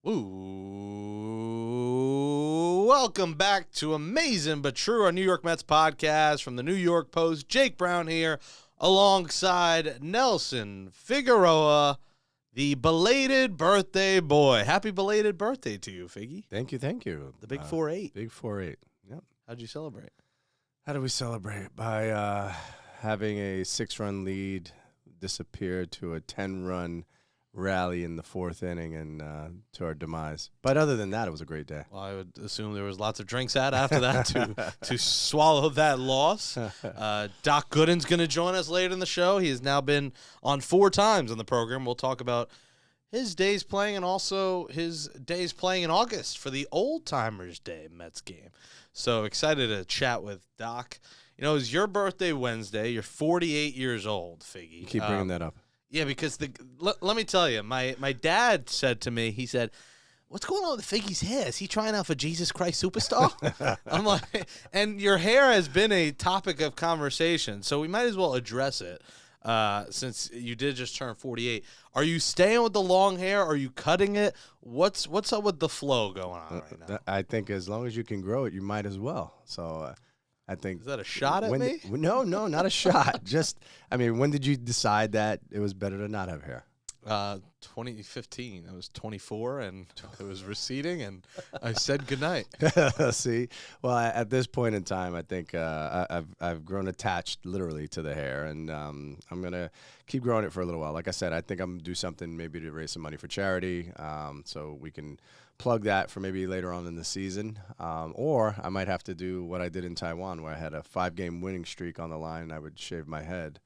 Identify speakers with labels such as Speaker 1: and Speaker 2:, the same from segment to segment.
Speaker 1: Ooh, welcome back to Amazin But True, our New York Mets podcast from the New York Post. Jake Brown here alongside Nelson Figueroa, the belated birthday boy. Happy belated birthday to you, Figgie.
Speaker 2: Thank you.
Speaker 1: The big 4-8.
Speaker 2: Big 4-8. Yep.
Speaker 1: How'd you celebrate?
Speaker 2: How do we celebrate? By having a 6-run lead disappear to a 10-run rally in the fourth inning and to our demise. But other than that, it was a great day.
Speaker 1: Well, I would assume there was lots of drinks had after that to swallow that loss. Doc Gooden's going to join us later in the show. He has now been on 4 times on the program. We'll talk about his days playing and also his days playing in August for the Old Timers Day Mets game. So excited to chat with Doc. You know, it was your birthday Wednesday. You're 48 years old, Figgie.
Speaker 2: You keep bringing that up.
Speaker 1: Yeah, because let me tell you, my dad said to me, he said, "What's going on with Figgie's hair? Is he trying out for Jesus Christ Superstar?" I'm like, and your hair has been a topic of conversation, so we might as well address it since you did just turn 48. Are you staying with the long hair? Are you cutting it? What's up with the flow going on right now?
Speaker 2: I think as long as you can grow it, you might as well. So I think.
Speaker 1: Is that a shot at me?
Speaker 2: No, not a shot. Just, I mean, when did you decide that it was better to not have hair?
Speaker 1: 2015. I was 24, and it was receding, and I said goodnight.
Speaker 2: See? Well, at this point in time, I think I've grown attached literally to the hair, and I'm going to keep growing it for a little while. Like I said, I think I'm going to do something maybe to raise some money for charity, so we can plug that for maybe later on in the season. Or I might have to do what I did in Taiwan, where I had a 5-game winning streak on the line, and I would shave my head.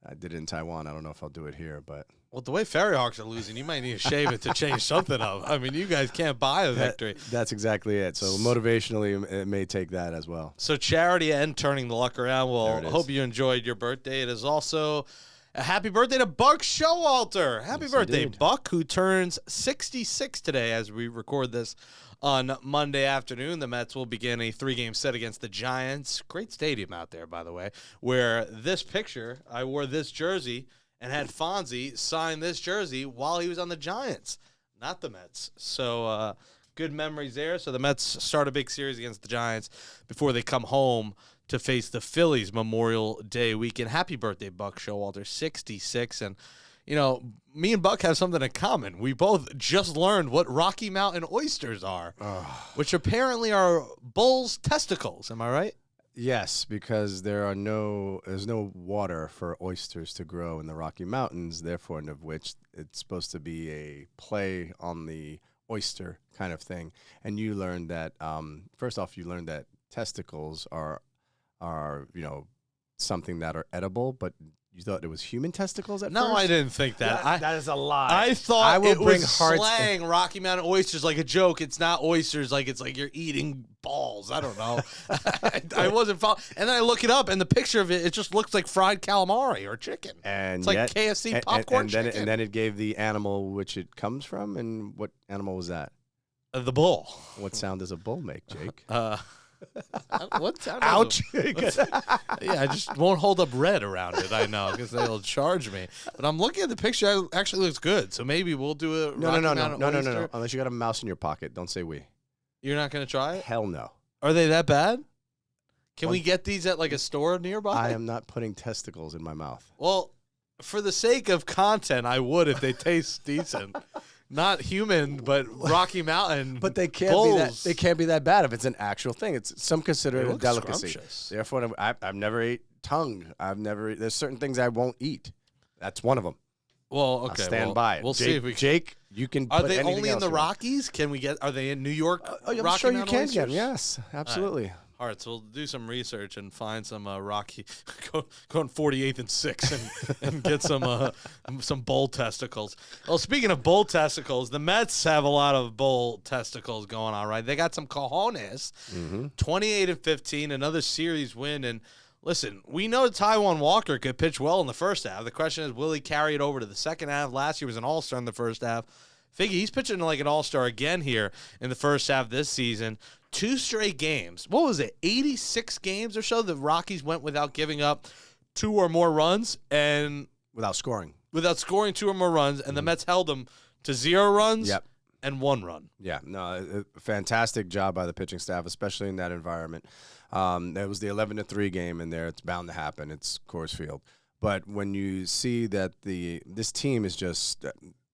Speaker 2: I did it in Taiwan. I don't know if I'll do it here, but...
Speaker 1: Well, the way Ferry Hawks are losing, you might need to shave it to change something up. I mean, you guys can't buy a victory.
Speaker 2: That's exactly it. So motivationally, it may take that as well.
Speaker 1: So charity and turning the luck around. Well, hope you enjoyed your birthday. It is also a happy birthday to Buck Showalter. Happy birthday, indeed. Buck, who turns 66 today as we record this on Monday afternoon. The Mets will begin a 3-game set against the Giants. Great stadium out there, by the way, where this picture, I wore this jersey and had Fonzie sign this jersey while he was on the Giants, not the Mets. So good memories there. So the Mets start a big series against the Giants before they come home to face the Phillies Memorial Day weekend. Happy birthday, Buck Showalter, 66. And, you know, me and Buck have something in common. We both just learned what Rocky Mountain oysters are, which apparently are bull's testicles. Am I right?
Speaker 2: Yes, because there's no water for oysters to grow in the Rocky Mountains, therefore, of which it's supposed to be a play on the oyster kind of thing. And you learned that, first off, you learned that testicles are something that are edible, but you thought it was human testicles at first?
Speaker 1: No, I didn't think that.
Speaker 2: That is a lie.
Speaker 1: I thought it was slang, Rocky Mountain oysters, like a joke. It's not oysters, like it's like you're eating balls. I don't know. I wasn't following. And then I look it up, and the picture of it just looks like fried calamari or chicken.
Speaker 2: And
Speaker 1: it's like KFC popcorn chicken.
Speaker 2: And then it gave the animal which it comes from, and what animal was that?
Speaker 1: The bull.
Speaker 2: What sound does a bull make, Jake?
Speaker 1: What sound?
Speaker 2: Ouch!
Speaker 1: Yeah, I just won't hold up red around it. I know because they'll charge me. But I'm looking at the picture; it actually looks good. So maybe we'll do a
Speaker 2: no. Unless you got a mouse in your pocket, don't say we.
Speaker 1: You're not going to try it?
Speaker 2: Hell no.
Speaker 1: Are they that bad? Can we get these at like a store nearby?
Speaker 2: I am not putting testicles in my mouth.
Speaker 1: Well, for the sake of content, I would if they taste decent. Not human, but Rocky Mountain.
Speaker 2: But they can't
Speaker 1: bulls.
Speaker 2: be that. They can't be that bad if it's an actual thing. It's some consider it a delicacy.
Speaker 1: Scrumptious.
Speaker 2: Therefore, I've never ate tongue. There's certain things I won't eat. That's one of them.
Speaker 1: Well, okay.
Speaker 2: I'll stand by it.
Speaker 1: We'll see if we can.
Speaker 2: Jake, you can.
Speaker 1: Are
Speaker 2: put
Speaker 1: they
Speaker 2: anything
Speaker 1: only in
Speaker 2: else
Speaker 1: the Rockies? Can we get? Are they in New York?
Speaker 2: I'm
Speaker 1: Rocky
Speaker 2: sure you
Speaker 1: Mountain
Speaker 2: can
Speaker 1: oysters?
Speaker 2: get them. Yes, absolutely.
Speaker 1: All right, so we'll do some research and find some Rocky, go on 48th and 6th and get some bull testicles. Well, speaking of bull testicles, the Mets have a lot of bull testicles going on, right? They got some cojones, 28 and 15, another series win. And listen, we know Taijuan Walker could pitch well in the first half. The question is, will he carry it over to the second half? Last year was an all-star in the first half. Figgy, he's pitching like an all-star again here in the first half this season. 2 straight games. What was it, 86 games or so the Rockies went without giving up 2 or more runs and
Speaker 2: without scoring
Speaker 1: 2 or more runs, and the Mets held them to 0 runs.
Speaker 2: Yep.
Speaker 1: and 1 run.
Speaker 2: Yeah, no, a fantastic job by the pitching staff, especially in that environment. It was the 11-3 game in there. It's bound to happen. It's Coors Field. But when you see that this team is just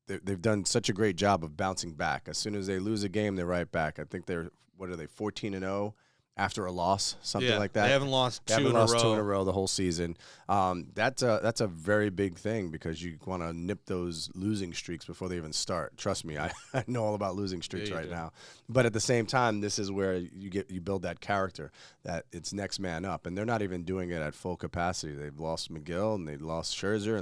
Speaker 2: they've done such a great job of bouncing back. As soon as they lose a game, they're right back. I think they're 14-0 after a loss, something like that.
Speaker 1: They haven't lost two in a row
Speaker 2: the whole season. That's a very big thing because you want to nip those losing streaks before they even start. Trust me, I know all about losing streaks right now. But at the same time, this is where you build that character that it's next man up, and they're not even doing it at full capacity. They've lost McGill and they lost Scherzer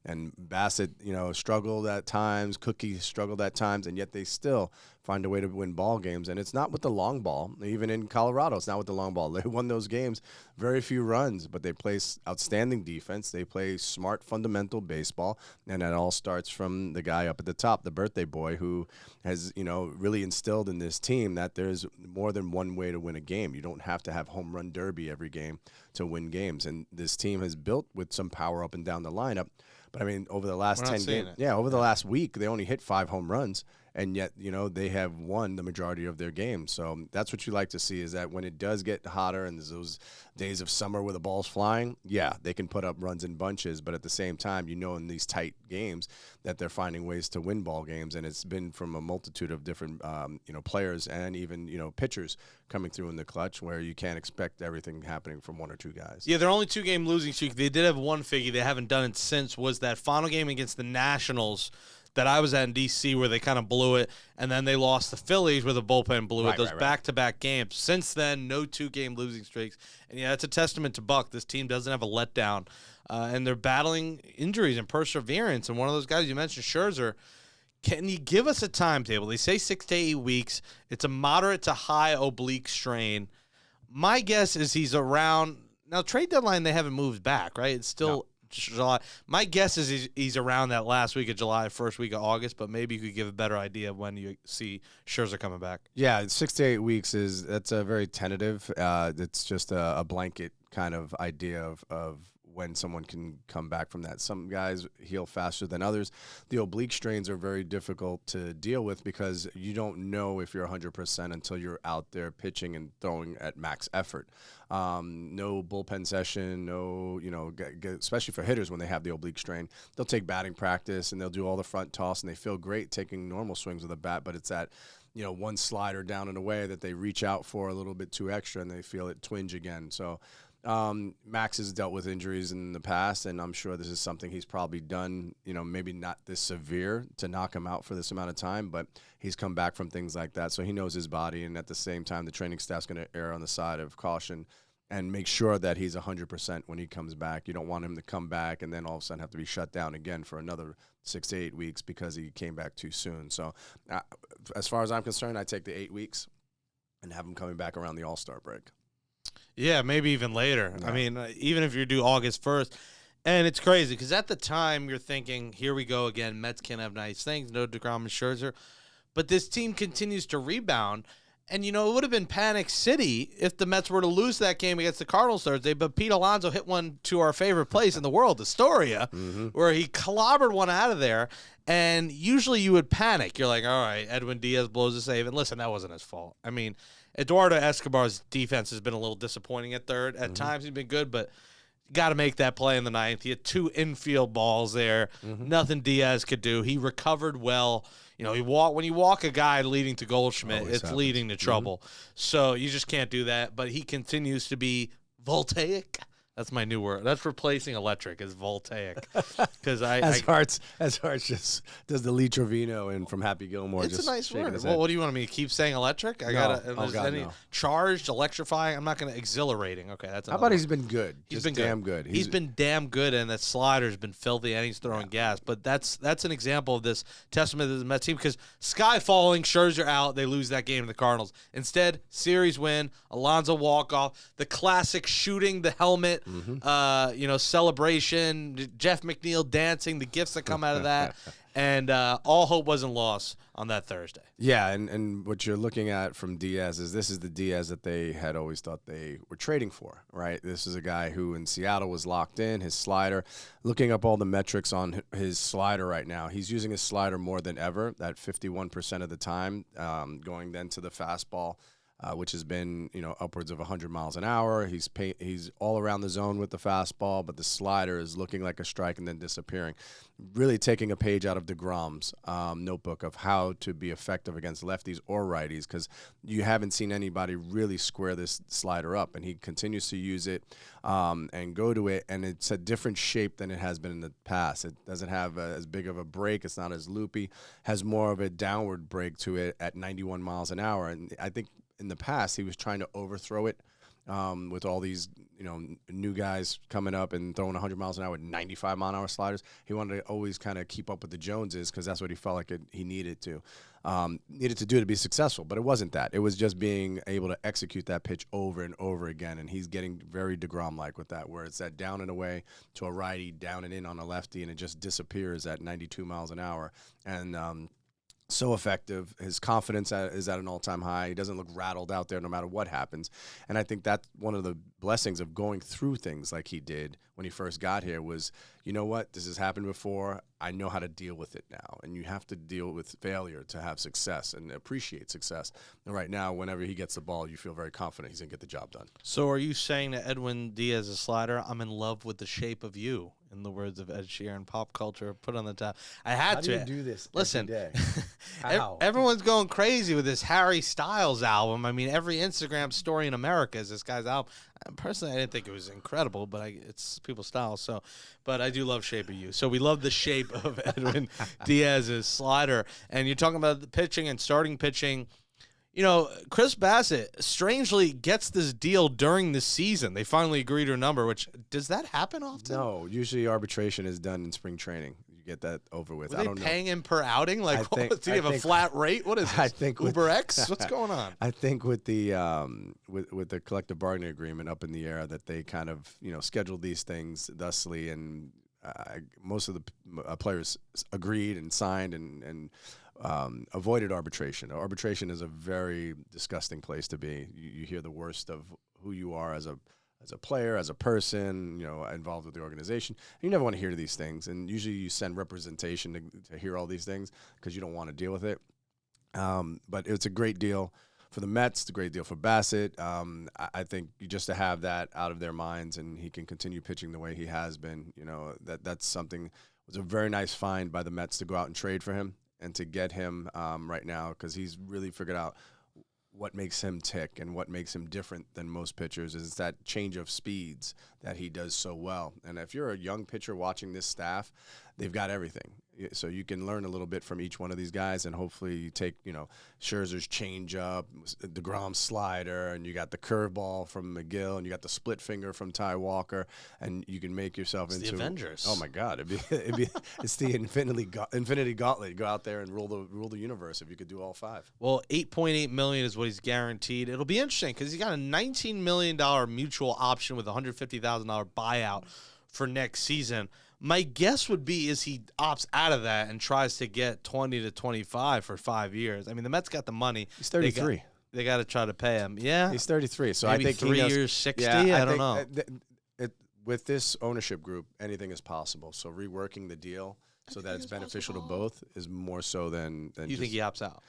Speaker 2: and Bassitt, struggled at times. Cookie struggled at times, and yet they still find a way to win ball games. And it's not with the long ball. Even in Colorado, it's not with the long ball. They won those games, very few runs, but they play outstanding defense. They play smart, fundamental baseball, and that all starts from the guy up at the top, the birthday boy, who has, really instilled in this team that there's more than one way to win a game. You don't have to have home run derby every game to win games. And this team has built with some power up and down the lineup. But, over the last 10 games, over the last week, they only hit 5 home runs. And yet, they have won the majority of their games. So that's what you like to see, is that when it does get hotter and there's those days of summer where the ball's flying, they can put up runs in bunches. But at the same time, in these tight games that they're finding ways to win ball games. And it's been from a multitude of different, players and even, pitchers coming through in the clutch, where you can't expect everything happening from 1 or 2 guys.
Speaker 1: Yeah, their only 2-game losing streak. They did have one Figgie. They haven't done it since. Was that final game against the Nationals that I was at in D.C. where they kind of blew it, and then they lost the Phillies where the bullpen blew it. Those back-to-back games. Since then, no 2-game losing streaks. And, it's a testament to Buck. This team doesn't have a letdown. And they're battling injuries and perseverance. And one of those guys you mentioned, Scherzer, can you give us a timetable? They say 6 to 8 weeks. It's a moderate to high oblique strain. My guess is he's around – now, trade deadline, they haven't moved back, right? It's still July. My guess is he's around that last week of July, first week of August, but maybe you could give a better idea of when you see Scherzer coming back.
Speaker 2: Yeah, 6 to 8 weeks that's a very tentative. It's just a blanket kind of idea of when someone can come back from that. Some guys heal faster than others. The oblique strains are very difficult to deal with because you don't know if you're 100% until you're out there pitching and throwing at max effort. No bullpen session, especially for hitters when they have the oblique strain. They'll take batting practice and they'll do all the front toss and they feel great taking normal swings with a bat, but it's that one slider down and away that they reach out for a little bit too extra and they feel it twinge again. So Max has dealt with injuries in the past, and I'm sure this is something he's probably done, maybe not this severe to knock him out for this amount of time, but he's come back from things like that. So he knows his body, and at the same time, the training staff's going to err on the side of caution and make sure that he's 100% when he comes back. You don't want him to come back and then all of a sudden have to be shut down again for another 6 to 8 weeks because he came back too soon. So as far as I'm concerned, I take the 8 weeks and have him coming back around the All-Star break.
Speaker 1: Yeah, maybe even later. Yeah. I mean, even if you do August 1st. And it's crazy because at the time you're thinking, here we go again. Mets can't have nice things. No DeGrom and Scherzer. But this team continues to rebound. And, it would have been panic city if the Mets were to lose that game against the Cardinals Thursday. But Pete Alonso hit one to our favorite place in the world, Astoria, where he clobbered one out of there. And usually you would panic. You're like, all right, Edwin Diaz blows a save. And listen, that wasn't his fault. I mean, Eduardo Escobar's defense has been a little disappointing at third. At times he's been good, but got to make that play in the ninth. He had 2 infield balls there. Nothing Diaz could do. He recovered well. When you walk a guy leading to Goldschmidt, it's leading to trouble. So you just can't do that. But he continues to be voltaic. That's my new word. That's replacing electric is voltaic. Because
Speaker 2: as Hart's just does the Lee Trevino and from Happy Gilmore.
Speaker 1: It's
Speaker 2: just
Speaker 1: a nice word. Well, what do you want me to keep saying? Electric? No. Charged, electrifying. I'm not going to exhilarating. Okay, that's.
Speaker 2: How about he's been good? He's been damn good.
Speaker 1: He's been damn good, and that slider's been filthy, and he's throwing gas. But that's an example of this testament to the Mets team because sky falling, Scherzer out, they lose that game to the Cardinals. Instead, series win, Alonso walk off, the classic shooting the helmet. Celebration, Jeff McNeil dancing, the gifts that come out of that. And all hope wasn't lost on that Thursday.
Speaker 2: Yeah, and what you're looking at from Diaz is this is the Diaz that they had always thought they were trading for, right? This is a guy who in Seattle was locked in, his slider. Looking up all the metrics on his slider right now, he's using his slider more than ever, at 51% of the time, going then to the fastball, which has been, upwards of 100 miles an hour. He's all around the zone with the fastball, but the slider is looking like a strike and then disappearing. Really taking a page out of DeGrom's notebook of how to be effective against lefties or righties, because you haven't seen anybody really square this slider up, and he continues to use it and go to it, and it's a different shape than it has been in the past. It doesn't have as big of a break. It's not as loopy. Has more of a downward break to it at 91 miles an hour, and I think in the past he was trying to overthrow it with all these new guys coming up and throwing 100 miles an hour with 95 mile an hour sliders. He wanted to always kind of keep up with the Joneses because that's what he felt like he needed to do to be successful. But it wasn't that. It was just being able to execute that pitch over and over again, and he's getting very DeGrom-like with that, where it's that down and away to a righty, down and in on a lefty, and it just disappears at 92 miles an hour. And so effective. His confidence is at an all-time high. He doesn't look rattled out there no matter what happens. And I think that's one of the blessings of going through things like he did when he first got here was, you know what, this has happened before. I know how to deal with it now. And you have to deal with failure to have success and appreciate success. And right now, whenever he gets the ball, you feel very confident he's going to get the job done.
Speaker 1: So are you saying that Edwin Diaz's slider, I'm in love with the shape of you, in the words of Ed Sheeran, pop culture, put on the top? I had to.
Speaker 2: How do you do this
Speaker 1: Listen,
Speaker 2: every day? How?
Speaker 1: Everyone's going crazy with this Harry Styles album. I mean, every Instagram story in America is this guy's album. Personally, I didn't think it was incredible, but it's people's style. So, but I do love Shape of You. So we love the shape of Edwin Diaz's slider. And you're talking about the pitching and starting pitching. Chris Bassitt strangely gets this deal during the season. They finally agreed to a number, which does that happen often?
Speaker 2: No, usually arbitration is done in spring training. You get that over with.
Speaker 1: Were they paying him per outing? Like, do you have a flat rate? What is this?
Speaker 2: I think
Speaker 1: Uber X? What's going on?
Speaker 2: I think with the with the collective bargaining agreement up in the air, that they kind of scheduled these things thusly, and most of the players agreed and signed and avoided arbitration. Arbitration is a very disgusting place to be. You hear the worst of who you are as a player, as a person, involved with the organization. You never want to hear these things, and usually you send representation to hear all these things because you don't want to deal with it. But it's a great deal for the Mets. It's a great deal for Bassitt. I think just to have that out of their minds, and he can continue pitching the way he has been. That's something. It was a very nice find by the Mets to go out and trade for him and to get him right now, because he's really figured out what makes him tick and what makes him different than most pitchers is that change of speeds that he does so well. And if you're a young pitcher watching this staff, they've got everything. So you can learn a little bit from each one of these guys, and hopefully you take, Scherzer's changeup, DeGrom's slider, and you got the curveball from McGill, and you got the split finger from Ty Walker, and you can make yourself into
Speaker 1: the Avengers.
Speaker 2: Oh my God, it's the infinity gauntlet. Go out there and rule the universe if you could do all five.
Speaker 1: Well, $8.8 million is what he's guaranteed. It'll be interesting because he got a $19 million mutual option with a $150,000 buyout for next season. My guess would be is he opts out of that and tries to get 20 to 25 for 5 years. I mean, the Mets got the money.
Speaker 2: He's 33.
Speaker 1: They got to try to pay him. Yeah,
Speaker 2: he's 33. So
Speaker 1: maybe
Speaker 2: I think
Speaker 1: 3 years, 60.
Speaker 2: Yeah,
Speaker 1: I don't know.
Speaker 2: With this ownership group, anything is possible. So reworking the deal so that it's beneficial to both is more so than
Speaker 1: you think he opts out?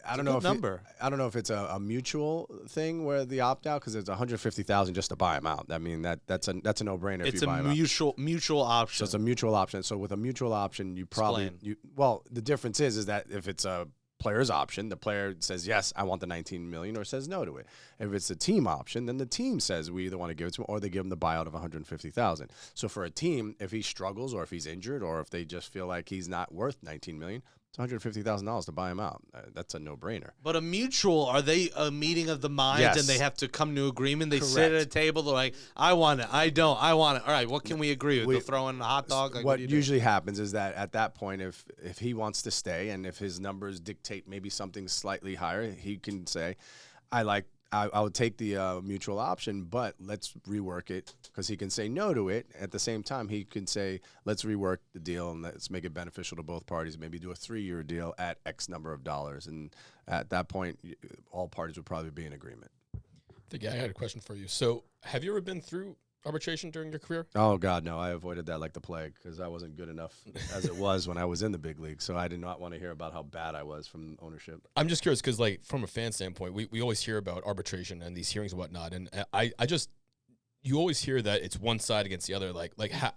Speaker 2: I don't know if it's a mutual thing where the opt out, because it's $150,000 just to buy him out. I mean that's a no-brainer.
Speaker 1: It's
Speaker 2: if you buy him out.
Speaker 1: mutual option.
Speaker 2: So it's a mutual option. So with a mutual option, you probably the difference is that if it's a player's option, the player says yes, I want the $19 million, or says no to it. If it's a team option, then the team says we either want to give it to him or they give him the buyout of $150,000. So for a team, if he struggles or if he's injured or if they just feel like he's not worth $19 million. It's $150,000 to buy him out. That's a no-brainer.
Speaker 1: But a mutual, are they a meeting of the minds?
Speaker 2: Yes.
Speaker 1: And they have to come to agreement? They
Speaker 2: Correct.
Speaker 1: sit at a table, they're like, I want it, I don't, I want it. All right, what can we agree with? They'll throw in a hot dog? Like,
Speaker 2: what usually happens is that at that point, if he wants to stay and if his numbers dictate maybe something slightly higher, he can say, I I would take the mutual option, but let's rework it, because he can say no to it. At the same time, he can say, let's rework the deal and let's make it beneficial to both parties. Maybe do a 3-year deal at X number of dollars. And at that point, all parties would probably be in agreement.
Speaker 3: I had a question for you. So have you ever been through arbitration during your career?
Speaker 2: Oh, God, no. I avoided that like the plague, because I wasn't good enough as it was when I was in the big league. So I did not want to hear about how bad I was from ownership.
Speaker 3: I'm just curious because, like, from a fan standpoint, we always hear about arbitration and these hearings and whatnot. And you always hear that it's one side against the other.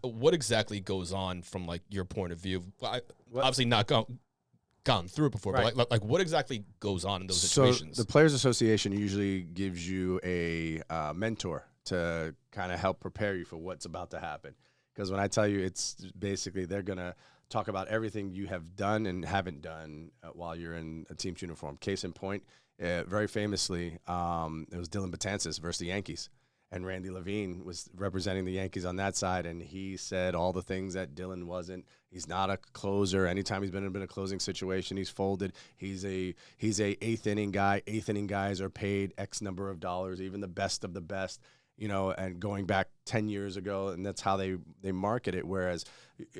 Speaker 3: What exactly goes on from, like, your point of view? Obviously not gone through it before, right. But what exactly goes on in those situations?
Speaker 2: So the Players Association usually gives you a mentor to kind of help prepare you for what's about to happen. Because when I tell you, it's basically they're going to talk about everything you have done and haven't done while you're in a team's uniform. Case in point, very famously, it was Dylan Betances versus the Yankees. And Randy Levine was representing the Yankees on that side, and he said all the things that Dylan wasn't. He's not a closer. Anytime he's been in a closing situation, he's folded. He's a eighth inning guy. Eighth inning guys are paid X number of dollars, even the best of the best. And going back 10 years ago, and that's how they market it, whereas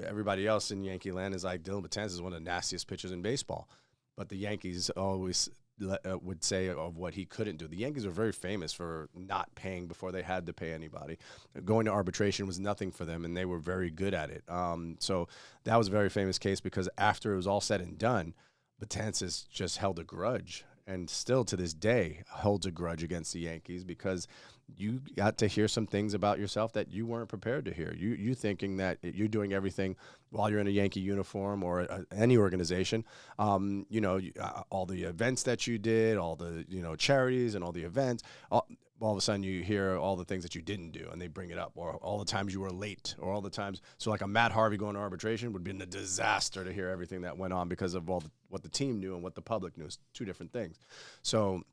Speaker 2: everybody else in Yankee land is like, Dylan Betances is one of the nastiest pitchers in baseball. But the Yankees always would say of what he couldn't do. The Yankees were very famous for not paying before they had to pay anybody. Going to arbitration was nothing for them, and they were very good at it. So that was a very famous case, because after it was all said and done, Betances just held a grudge, and still to this day holds a grudge against the Yankees, because you got to hear some things about yourself that you weren't prepared to hear. You thinking that you're doing everything while you're in a Yankee uniform or any organization. All the events that you did, all the charities and all the events. All of a sudden you hear all the things that you didn't do, and they bring it up, or all the times you were late, or all the times. So like a Matt Harvey going to arbitration would be a disaster to hear everything that went on because of what the team knew and what the public knew. It's two different things. So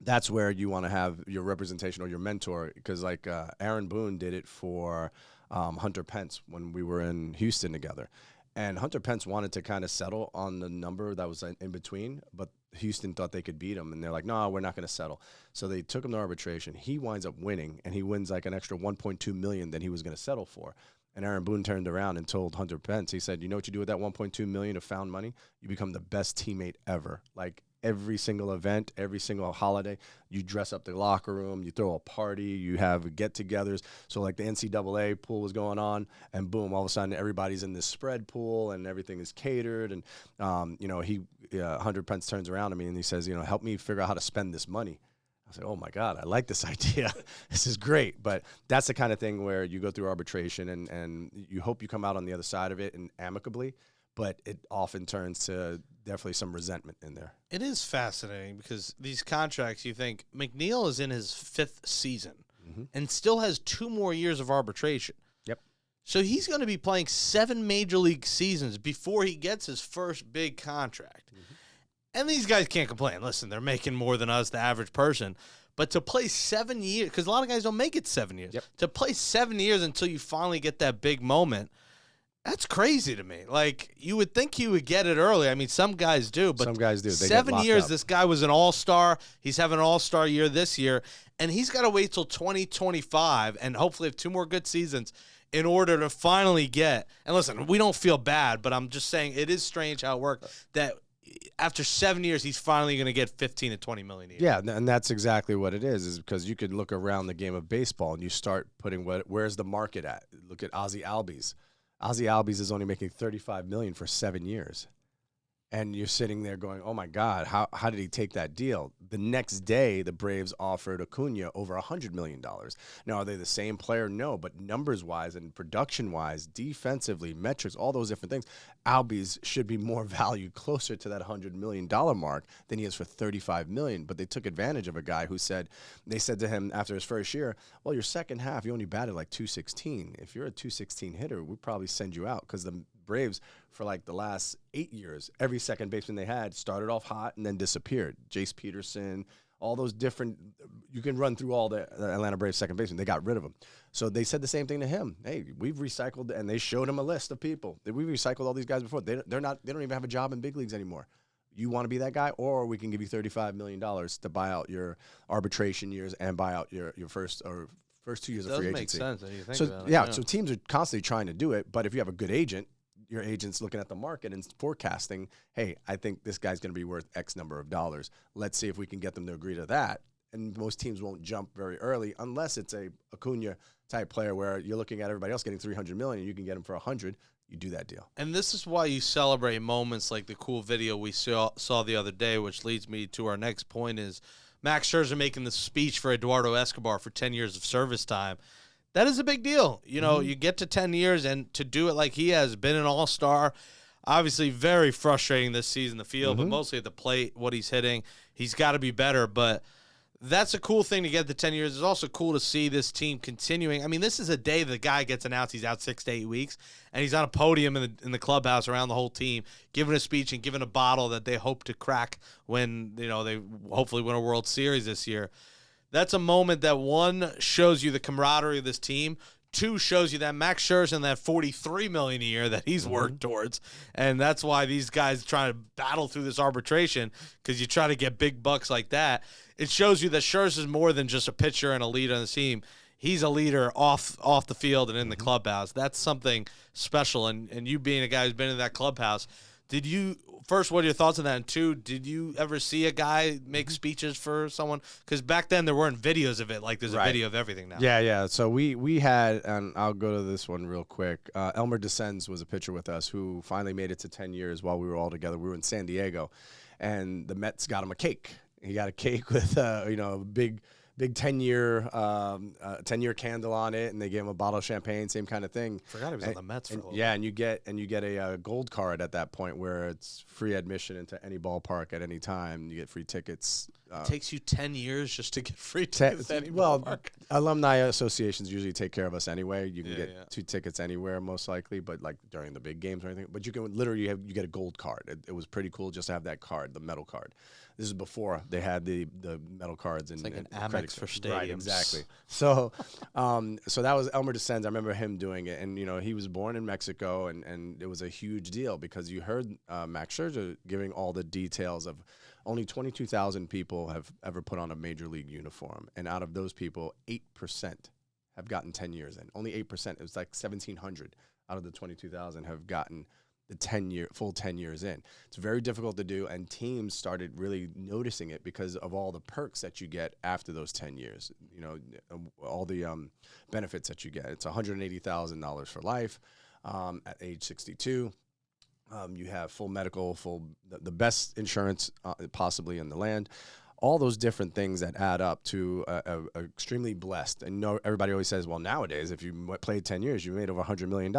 Speaker 2: that's where you want to have your representation or your mentor, because like Aaron Boone did it for Hunter Pence when we were in Houston together. And Hunter Pence wanted to kind of settle on the number that was in between, but Houston thought they could beat him, and they're like, no, we're not going to settle. So they took him to arbitration. He winds up winning, and he wins like an extra $1.2 million than he was going to settle for. And Aaron Boone turned around and told Hunter Pence, he said, you know what you do with that $1.2 million of found money? You become the best teammate ever. Like, every single event, every single holiday, you dress up the locker room, you throw a party, you have get-togethers. So like the NCAA pool was going on, and boom, all of a sudden everybody's in this spread pool and everything is catered. And Hunter Pence turns around to me and he says, help me figure out how to spend this money. I said, oh my God, I like this idea. This is great. But that's the kind of thing where you go through arbitration and you hope you come out on the other side of it and amicably, but it often turns to definitely some resentment in there.
Speaker 1: It is fascinating because these contracts, you think McNeil is in his 5th season and still has 2 more years of arbitration.
Speaker 2: Yep.
Speaker 1: So he's going to be playing 7 major league seasons before he gets his first big contract. And these guys can't complain. Listen, they're making more than us, the average person. But to play 7 years, because a lot of guys don't make it 7 years.
Speaker 2: Yep.
Speaker 1: To play 7 years until you finally get that big moment, that's crazy to me. Like, you would think he would get it early. I mean, some guys do, but
Speaker 2: some guys do. They
Speaker 1: 7 years,
Speaker 2: up.
Speaker 1: This guy was an all-star. He's having an all-star year this year, and he's got to wait till 2025 and hopefully have 2 more good seasons in order to finally get. And listen, we don't feel bad, but I'm just saying it is strange how it worked that after 7 years, he's finally going to get 15 to 20 million a year.
Speaker 2: Yeah, and that's exactly what it is because you could look around the game of baseball and you start putting where's the market at? Look at Ozzie Albies. Ozzie Albies is only making $35 million for 7 years. And you're sitting there going, oh, my God, how did he take that deal? The next day, the Braves offered Acuna over $100 million. Now, are they the same player? No, but numbers-wise and production-wise, defensively, metrics, all those different things, Albies should be more valued closer to that $100 million mark than he is for $35 million. But they took advantage of a guy who they said to him after his first year, well, your second half, you only batted like .216. If you're a .216 hitter, we'd probably send you out because the Braves, for like the last 8 years, every second baseman they had started off hot and then disappeared. Jace Peterson, all those different, you can run through all the Atlanta Braves second baseman. They got rid of them. So they said the same thing to him. Hey, we've recycled, and they showed him a list of people. We've recycled all these guys before. They don't even have a job in big leagues anymore. You want to be that guy, or we can give you $35 million to buy out your arbitration years and buy out your first 2 years of free agency.
Speaker 1: That does make sense when you think
Speaker 2: So
Speaker 1: about it.
Speaker 2: yeah, so teams are constantly trying to do it, but if you have a good agent, your agent's looking at the market and forecasting, hey, I think this guy's going to be worth X number of dollars. Let's see if we can get them to agree to that. And most teams won't jump very early unless it's a Acuna type player where you're looking at everybody else getting $300 million and you can get him for $100. You do that deal.
Speaker 1: And this is why you celebrate moments like the cool video we saw the other day, which leads me to our next point is Max Scherzer making the speech for Eduardo Escobar for 10 years of service time. That is a big deal. You know, you get to 10 years, and to do it like he has, been an all-star, obviously very frustrating this season, the field, but mostly at the plate, what he's hitting. He's got to be better, but that's a cool thing to get to 10 years. It's also cool to see this team continuing. I mean, this is a day the guy gets announced he's out 6 to 8 weeks, and he's on a podium in the clubhouse around the whole team, giving a speech and giving a bottle that they hope to crack when, you know, they hopefully win a World Series this year. That's a moment that, one, shows you the camaraderie of this team. Two, shows you that Max Scherzer and that $43 million a year that he's worked towards, and that's why these guys try to battle through this arbitration, because you try to get big bucks like that. It shows you that Scherzer is more than just a pitcher and a leader on the team. He's a leader off the field and in the clubhouse. That's something special, and you being a guy who's been in that clubhouse, did you first, what are your thoughts on that? And two, did you ever see a guy make speeches for someone? Because back then there weren't videos of it. Like there's a video of everything now.
Speaker 2: Yeah. So we had, and I'll go to this one real quick. Elmer Descends was a pitcher with us who finally made it to 10 years while we were all together. We were in San Diego, and the Mets got him a cake. He got a cake with a big 10-year candle on it, and they gave him a bottle of champagne, same kind of thing.
Speaker 1: Forgot he was on the Mets for a little
Speaker 2: and you get a gold card at that point where it's free admission into any ballpark at any time. You get free tickets.
Speaker 1: It takes you 10 years just to get free tickets.
Speaker 2: Alumni associations usually take care of us anyway. You can get 2 tickets anywhere most likely, but like during the big games or anything. But you can literally you get a gold card. It was pretty cool just to have that card, the metal card. This is before they had the metal cards.
Speaker 1: It's like an Amex for stadiums.
Speaker 2: Right, exactly. So so that was Elmer Descends. I remember him doing it. And, he was born in Mexico, and it was a huge deal because you heard Max Scherzer giving all the details of only 22,000 people have ever put on a major league uniform. And out of those people, 8% have gotten 10 years in. Only 8%. It was like 1,700 out of the 22,000 have gotten the full 10 years in. It's very difficult to do, and teams started really noticing it because of all the perks that you get after those 10 years. All the benefits that you get. It's $180,000 for life at age 62. You have full medical, the best insurance possibly in the land. All those different things that add up to extremely blessed. And everybody always says, well, nowadays, if you played 10 years, you made over $100 million.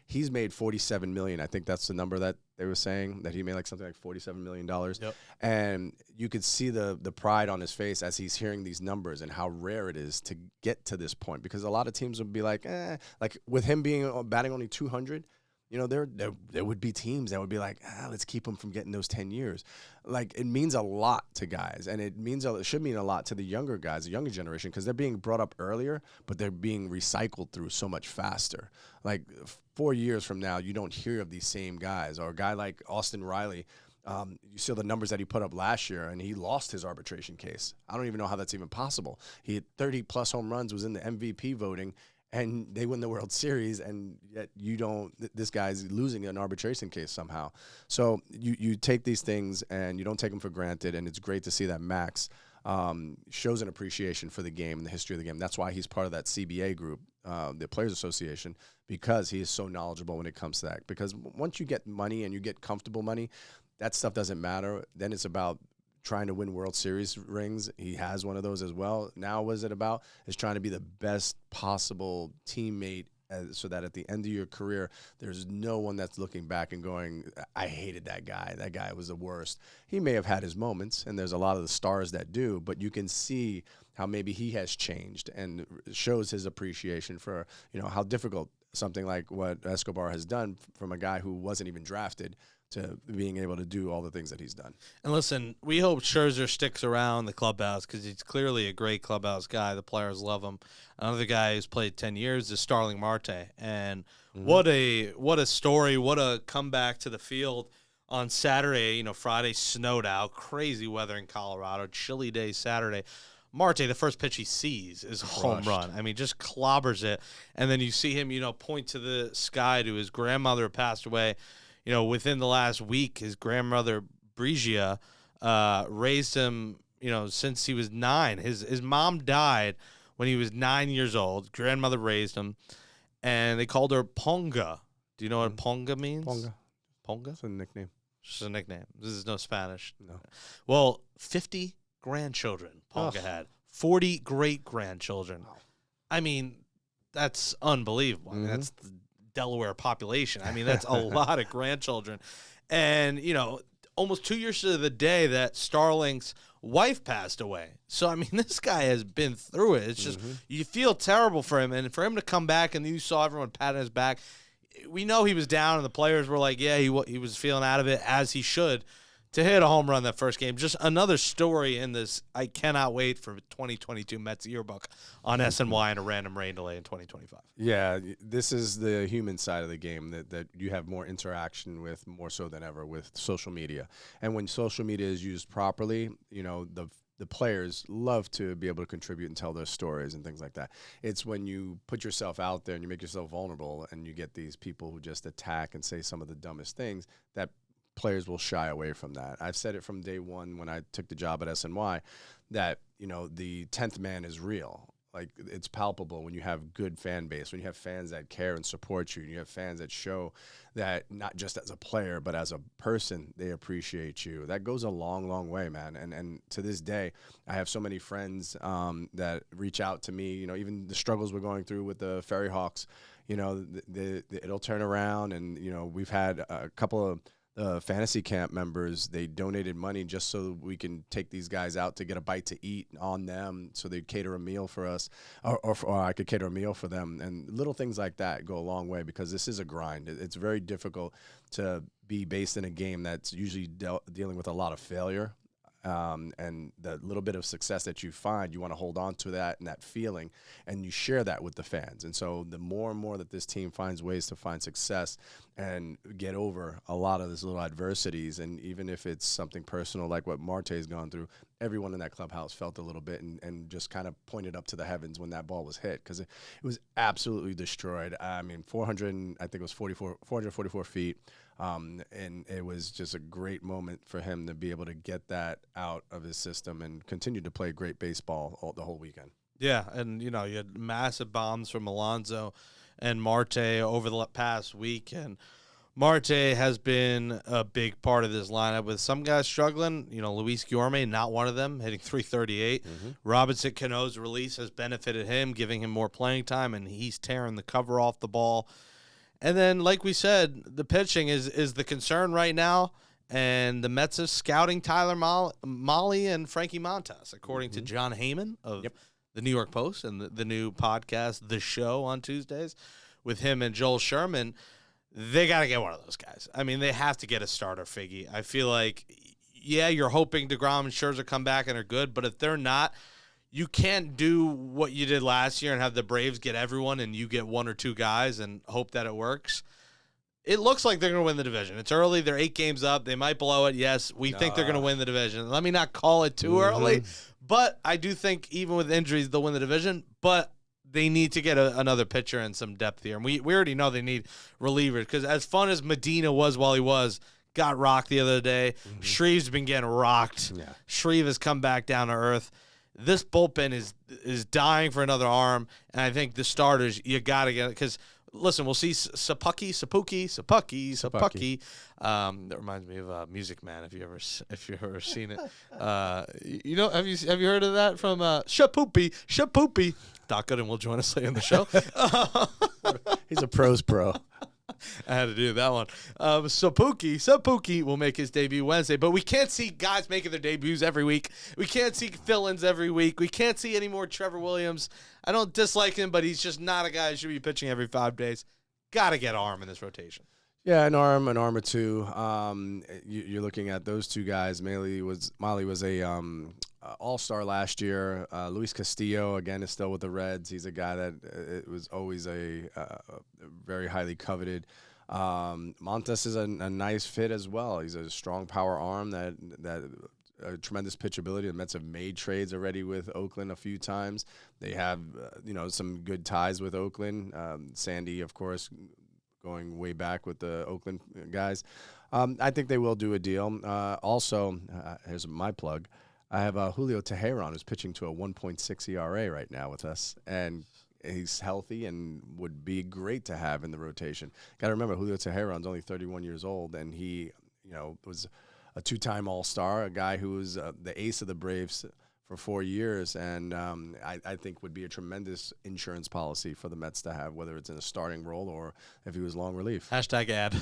Speaker 2: He's made $47 million. I think that's the number that they were saying, that he made like something like $47 million.
Speaker 1: Yep.
Speaker 2: And you could see the pride on his face as he's hearing these numbers and how rare it is to get to this point. Because a lot of teams would be like with him batting only 200, there would be teams that would be like, let's keep him from getting those 10 years. Like, it means a lot to guys, and it should mean a lot to the younger guys, the younger generation, because they're being brought up earlier, but they're being recycled through so much faster. Like 4 years from now, you don't hear of these same guys. Or a guy like Austin Riley, you saw the numbers that he put up last year, and he lost his arbitration case. I don't even know how that's even possible. He had 30-plus home runs, was in the MVP voting, and they win the World Series, and yet this guy's losing an arbitration case somehow. So you take these things, and you don't take them for granted, and it's great to see that Max shows an appreciation for the game and the history of the game. That's why he's part of that CBA group, the Players Association, because he is so knowledgeable when it comes to that. Because once you get money and you get comfortable money, that stuff doesn't matter. Then it's about trying to win World Series rings. He has one of those as well. Now, what is it about? Is trying to be the best possible teammate so that at the end of your career, there's no one that's looking back and going, I hated that guy. That guy was the worst. He may have had his moments, and there's a lot of the stars that do, but you can see how maybe he has changed and shows his appreciation for, how difficult something like what Escobar has done from a guy who wasn't even drafted to being able to do all the things that he's done.
Speaker 1: And listen, we hope Scherzer sticks around the clubhouse because he's clearly a great clubhouse guy. The players love him. Another guy who's played 10 years is Starling Marte. And what a story, what a comeback to the field. on Saturday, Friday snowed out, crazy weather in Colorado, chilly day Saturday. Marte, the first pitch he sees is a home run. I mean, just clobbers it. And then you see him, point to the sky to his grandmother who passed away. Within the last week, his grandmother, Brigia, raised him, since he was 9. His mom died when he was 9 years old. Grandmother raised him, and they called her Ponga. Do you know what Ponga means? Ponga?
Speaker 2: It's a nickname.
Speaker 1: Just a nickname. This is no Spanish.
Speaker 2: No.
Speaker 1: Well, 50 grandchildren Ponga had. 40 great-grandchildren. Wow. I mean, that's unbelievable. I mean, that's the Delaware population. I mean, that's a lot of grandchildren. And, almost 2 years to the day that Starling's wife passed away. So, I mean, this guy has been through it. It's just, you feel terrible for him. And for him to come back, and you saw everyone patting his back, we know he was down, and the players were like, yeah, he was feeling out of it, as he should, to hit a home run that first game. Just another story in this. I cannot wait for 2022 Mets yearbook on SNY and a random rain delay in 2025.
Speaker 2: Yeah, this is the human side of the game that you have more interaction with, more so than ever, with social media. And when social media is used properly, the players love to be able to contribute and tell their stories and things like that. It's when you put yourself out there and you make yourself vulnerable and you get these people who just attack and say some of the dumbest things that players will shy away from that. I've said it from day one when I took the job at SNY that, the 10th man is real. Like, it's palpable when you have good fan base, when you have fans that care and support you, and you have fans that show that not just as a player, but as a person, they appreciate you. That goes a long, long way, man. And to this day, I have so many friends that reach out to me, even the struggles we're going through with the Ferry Hawks, it'll turn around. And, we've had a couple of fantasy camp members, they donated money just so we can take these guys out to get a bite to eat on them, so they'd cater a meal for us, or I could cater a meal for them. And little things like that go a long way, because this is a grind. It's very difficult to be based in a game that's usually dealing with a lot of failure. And the little bit of success that you find, you want to hold on to that and that feeling, and you share that with the fans. And so the more and more that this team finds ways to find success and get over a lot of these little adversities, and even if it's something personal like what Marte's gone through, everyone in that clubhouse felt a little bit and just kind of pointed up to the heavens when that ball was hit, because it was absolutely destroyed. I mean, 444 feet. And it was just a great moment for him to be able to get that out of his system and continue to play great baseball the whole weekend.
Speaker 1: Yeah, and, you had massive bombs from Alonso and Marte over the past week, and Marte has been a big part of this lineup with some guys struggling. Luis Guillorme, not one of them, hitting 338. Robinson Cano's release has benefited him, giving him more playing time, and he's tearing the cover off the ball. And then, like we said, the pitching is the concern right now, and the Mets are scouting Tyler Mahle and Frankie Montas, according to John Heyman of the New York Post and the new podcast, The Show, on Tuesdays, with him and Joel Sherman. They got to get one of those guys. I mean, they have to get a starter, Figgy. I feel like, yeah, you're hoping DeGrom and Scherzer come back and are good, but if they're not, you can't do what you did last year and have the Braves get everyone and you get one or two guys and hope that it works. It looks like they're going to win the division. It's early. They're 8 games up. They might blow it. Yes, we think they're going to win the division. Let me not call it too early, but I do think even with injuries, they'll win the division. But they need to get another pitcher and some depth here. And we already know they need relievers, because as fun as Medina was while he got rocked the other day, Shreve's been getting rocked. Yeah. Shreve has come back down to earth. This bullpen is dying for another arm, and I think the starters, you got to get it, because, listen, we'll see Sapuki. That reminds me of Music Man, if you ever seen it. Have you heard of that from Shapoopy? Doc Gooden will join us later in the show.
Speaker 2: He's a pros pro.
Speaker 1: I had to do that one. Sapuki will make his debut Wednesday, but we can't see guys making their debuts every week. We can't see fill-ins every week. We can't see any more Trevor Williams. I don't dislike him, but he's just not a guy who should be pitching every 5 days. Got to get arm in this rotation.
Speaker 2: Yeah, an arm or two. You're looking at those two guys. Mahle was a all-star last year. Luis Castillo, again, is still with the Reds. He's a guy that it was always a very highly coveted Montes is a nice fit as well. He's a strong power arm that tremendous pitchability. The Mets have made trades already with Oakland a few times. They have, some good ties with Oakland. Sandy, of course, going way back with the Oakland guys. I think they will do a deal. Also, here's my plug. I have Julio Teheran, who's pitching to a 1.6 ERA right now with us, and he's healthy and would be great to have in the rotation. Got to remember, Julio Teheran's only 31 years old, and he, was a two-time All-Star, a guy who was the ace of the Braves for 4 years, and I think would be a tremendous insurance policy for the Mets to have, whether it's in a starting role or if he was long relief.
Speaker 1: Hashtag ad.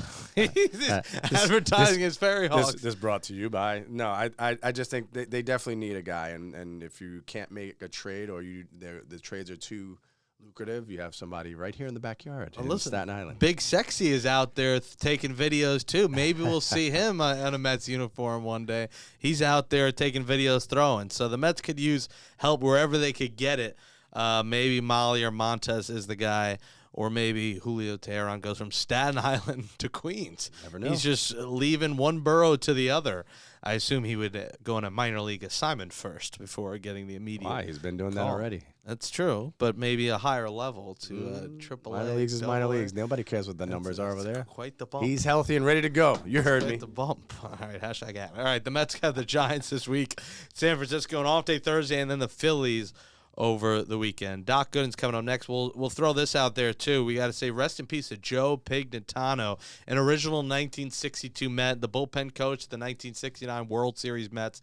Speaker 1: Advertising is Ferry Hawks.
Speaker 2: This brought to you by. No, I just think they definitely need a guy, and if you can't make a trade or the trades are too lucrative, you have somebody right here in the backyard in Staten Island.
Speaker 1: Big Sexy is out there taking videos too. Maybe we'll see him on a Mets uniform one day. He's out there taking videos, throwing. So the Mets could use help wherever they could get it. Maybe Molly or Montes is the guy, or maybe Julio Teheran goes from Staten Island to Queens.
Speaker 2: Never know.
Speaker 1: He's just leaving one borough to the other. I assume he would go on a minor league assignment first before getting the immediate.
Speaker 2: Why? He's been doing
Speaker 1: call.
Speaker 2: That already.
Speaker 1: That's true, but maybe a higher level to AAA.
Speaker 2: Minor leagues is minor leagues. Nobody cares what the numbers are over there.
Speaker 1: Quite the bump.
Speaker 2: He's healthy and ready to go. You heard me.
Speaker 1: The bump. All right, hashtag ad. All right, the Mets have the Giants this week. San Francisco on off day Thursday, and then the Phillies over the weekend. Doc Gooden's coming up next. We'll throw this out there too. We got to say rest in peace to Joe Pignatano, an original 1962 Met, the bullpen coach of the 1969 World Series Mets.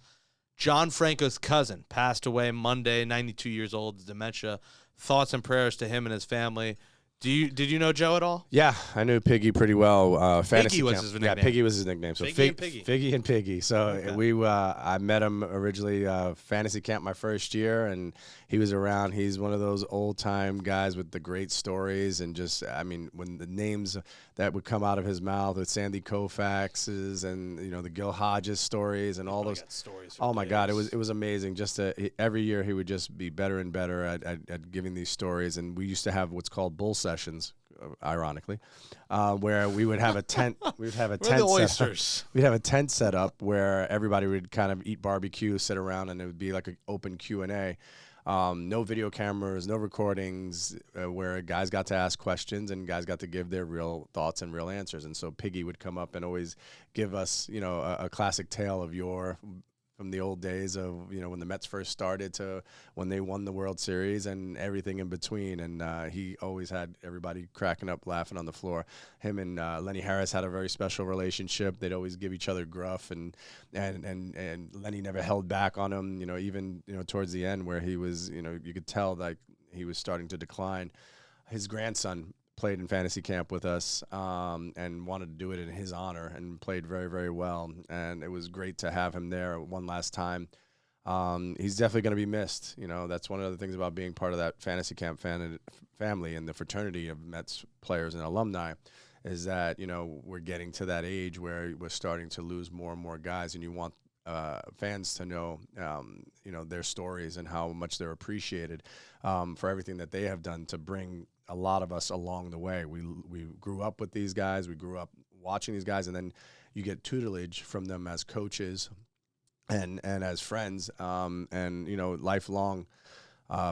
Speaker 1: John Franco's cousin passed away Monday, 92 years old, dementia. Thoughts and prayers to him and his family. Did you know Joe at all?
Speaker 2: Yeah, I knew Piggy pretty well.
Speaker 1: Piggy was his nickname.
Speaker 2: Yeah, Piggy was his nickname. So
Speaker 1: Figgy
Speaker 2: and Piggy. So okay. I met him originally fantasy camp my first year, and he was around. He's one of those old time guys with the great stories, and just when the names that would come out of his mouth with Sandy Koufax's and the Gil Hodges stories and all those
Speaker 1: stories.
Speaker 2: Oh my God, it was amazing. Just every year he would just be better and better at giving these stories, and we used to have what's called bull sessions, ironically, where we would have a tent. We would have a tent. We'd have a tent set up where everybody would kind of eat barbecue, sit around, and it would be like an open Q&A. No video cameras, no recordings, where guys got to ask questions and guys got to give their real thoughts and real answers. And so Piggy would come up and always give us, a classic tale of from the old days of, when the Mets first started to when they won the World Series and everything in between. And he always had everybody cracking up, laughing on the floor. Him and Lenny Harris had a very special relationship. They'd always give each other gruff, and Lenny never held back on him, even towards the end where he was, you could tell like he was starting to decline. His grandson played in fantasy camp with us and wanted to do it in his honor and played very, very well. And it was great to have him there one last time. He's definitely going to be missed. That's one of the things about being part of that fantasy camp family and the fraternity of Mets players and alumni is that, we're getting to that age where we're starting to lose more and more guys, and you want fans to know, their stories and how much they're appreciated for everything that they have done to bring a lot of us along the way. We grew up with these guys. We grew up watching these guys, and then you get tutelage from them as coaches and as friends. Lifelong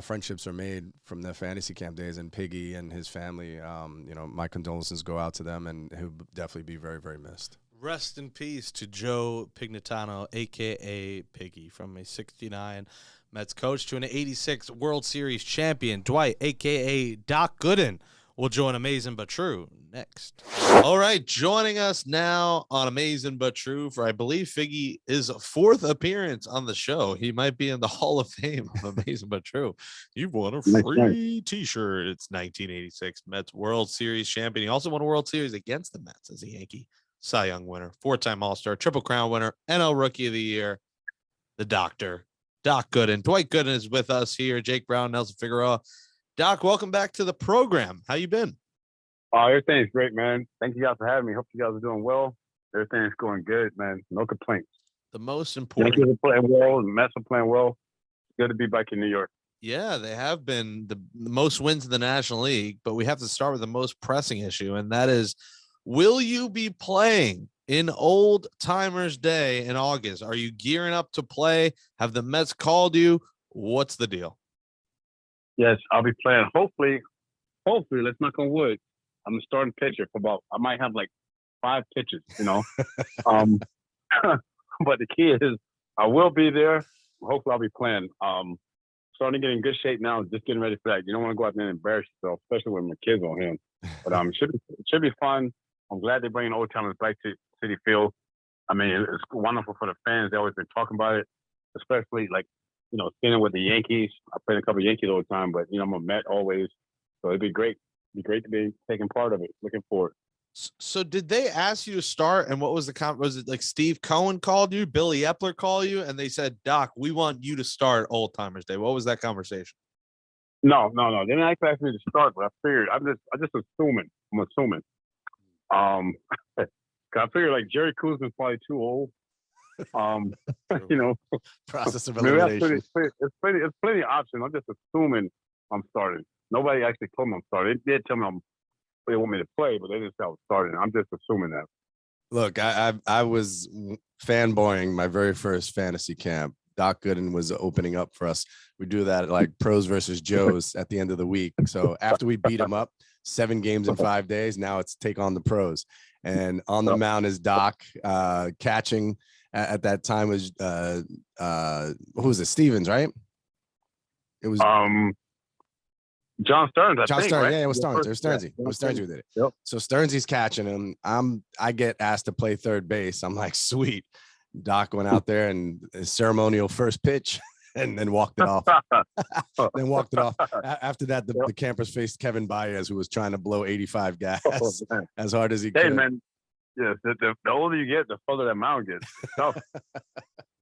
Speaker 2: friendships are made from the fantasy camp days. And Piggy and his family, my condolences go out to them, and he'll definitely be very, very missed.
Speaker 1: Rest in peace to Joe Pignatano, a.k.a. Piggy, from a 69 Mets coach to an 86 World Series champion. Dwight, a.k.a. Doc Gooden, will join Amazin But True next. All right, joining us now on Amazin But True for, I believe, Figgie is fourth appearance on the show. He might be in the Hall of Fame of Amazin But True. You've won a free T-shirt. It's 1986 Mets World Series champion. He also won a World Series against the Mets as a Yankee. Cy Young winner, four-time All-Star, Triple Crown winner, NL Rookie of the Year, the Doctor, Doc Gooden. Dwight Gooden is with us here. Jake Brown, Nelson Figueroa. Doc, welcome back to the program. How you been?
Speaker 4: Oh, everything's great, man. Thank you guys for having me. Hope you guys are doing well. Everything's going good, man. No complaints.
Speaker 1: The most important.
Speaker 4: Yankees are playing well. The Mets are playing well. It's good to be back in New York.
Speaker 1: Yeah, they have been the most wins in the National League, but we have to start with the most pressing issue, and that is Will you be playing in Old Timers Day in August? Are you gearing up to play? Have the Mets called you? What's the deal?
Speaker 4: Yes, I'll be playing. Hopefully, let's knock on wood. I'm the starting pitcher for I might have like 5 pitches, but the key is I will be there. Hopefully I'll be playing. Starting to get in good shape now, just getting ready for that. You don't want to go out there and embarrass yourself, especially when my kids on hand. But it should be fun. I'm glad they're bringing Old Timers back to Citi Field. I mean, it's wonderful for the fans. They always been talking about it, especially seeing it with the Yankees. I played a couple of Yankees all the time, but I'm a Met always, so it'd be great. It'd be great to be taking part of it. Looking forward.
Speaker 1: So did they ask you to start? And what was was it like Steve Cohen called you, Billy Epler called you, and they said, Doc, we want you to start Old Timers Day? What was that conversation?
Speaker 4: No. They didn't actually ask me to start, but I figured I'm just assuming. I'm assuming. I figured like Jerry Kuzman's probably too old.
Speaker 2: Process of elimination.
Speaker 4: It's plenty of options. I'm just assuming I'm starting. Nobody actually told me I'm starting. They did tell me they want me to play, but they didn't say I was starting. I'm just assuming that.
Speaker 2: Look, I was fanboying my very first fantasy camp. Doc Gooden was opening up for us. We do that at like pros versus Joes at the end of the week. So after we beat them up 7 games in 5 days, now it's take on the pros. And on the mound is Doc catching at that time was who was it? Stevens, right? It was
Speaker 4: John Stearns,
Speaker 2: John Stearns,
Speaker 4: right?
Speaker 2: yeah, it was Stearns. It was Stearnsy. It was Stearnsy who did it. Yep. So Stearnsy's catching him. I get asked to play third base. I'm like, sweet. Doc went out there and ceremonial first pitch and then walked it off. After that, the campers faced Kevin Baez, who was trying to blow 85 gas as hard as he could.
Speaker 4: Hey, man. Yes, the older you get, the further that mound gets. It's tough.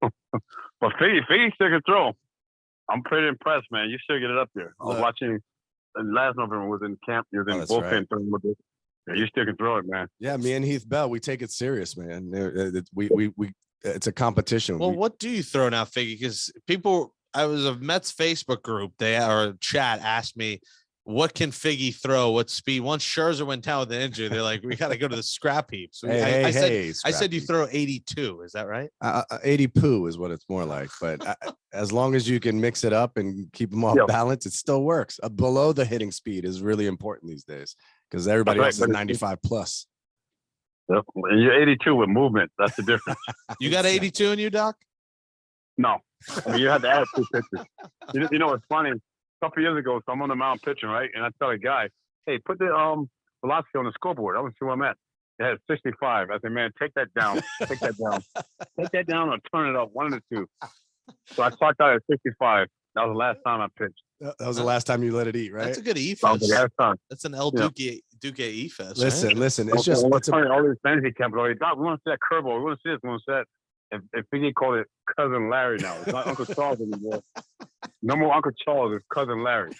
Speaker 4: But Figgie still can throw. I'm pretty impressed, man. You still get it up there. I was watching last November was in camp. You was in bullpen. Right. Yeah, you still can throw it, man.
Speaker 2: Yeah, me and Heath Bell, we take it serious, man. We it's a competition.
Speaker 1: Well, what do you throw now, Figgy? Because I was a Mets Facebook group. Or chat asked me, what can Figgy throw? What speed? Once Scherzer went down with an injury, they're like, we got to go to the scrap heap. So I said you throw 82. Is that right?
Speaker 2: 80 poo is what it's more like. But as long as you can mix it up and keep them off balance, it still works. Below the hitting speed is really important these days because everybody else is 95 plus.
Speaker 4: Yep. And you're 82 with movement. That's the difference.
Speaker 1: You got 82 in you, Doc?
Speaker 4: No. I mean, you had to add 2 pitches. You know what's funny? A couple years ago, so I'm on the mound pitching, right? And I tell a guy, hey, put the velocity on the scoreboard. I want to see where I'm at. It had 65. I said, man, take that down. Take that down or turn it up, one of the two. So I clocked out at 65. That was the last time I pitched.
Speaker 2: That was the last time you let it eat, right?
Speaker 1: That's a good E-fest. That's an El Duque E-fest.
Speaker 2: Listen. It's just
Speaker 4: all these fantasy camps. We want to see that curveball. We want to see this. We want to see that. If Figgy called it Cousin Larry now, it's not Uncle Charles anymore. No more Uncle Charles, it's Cousin Larry.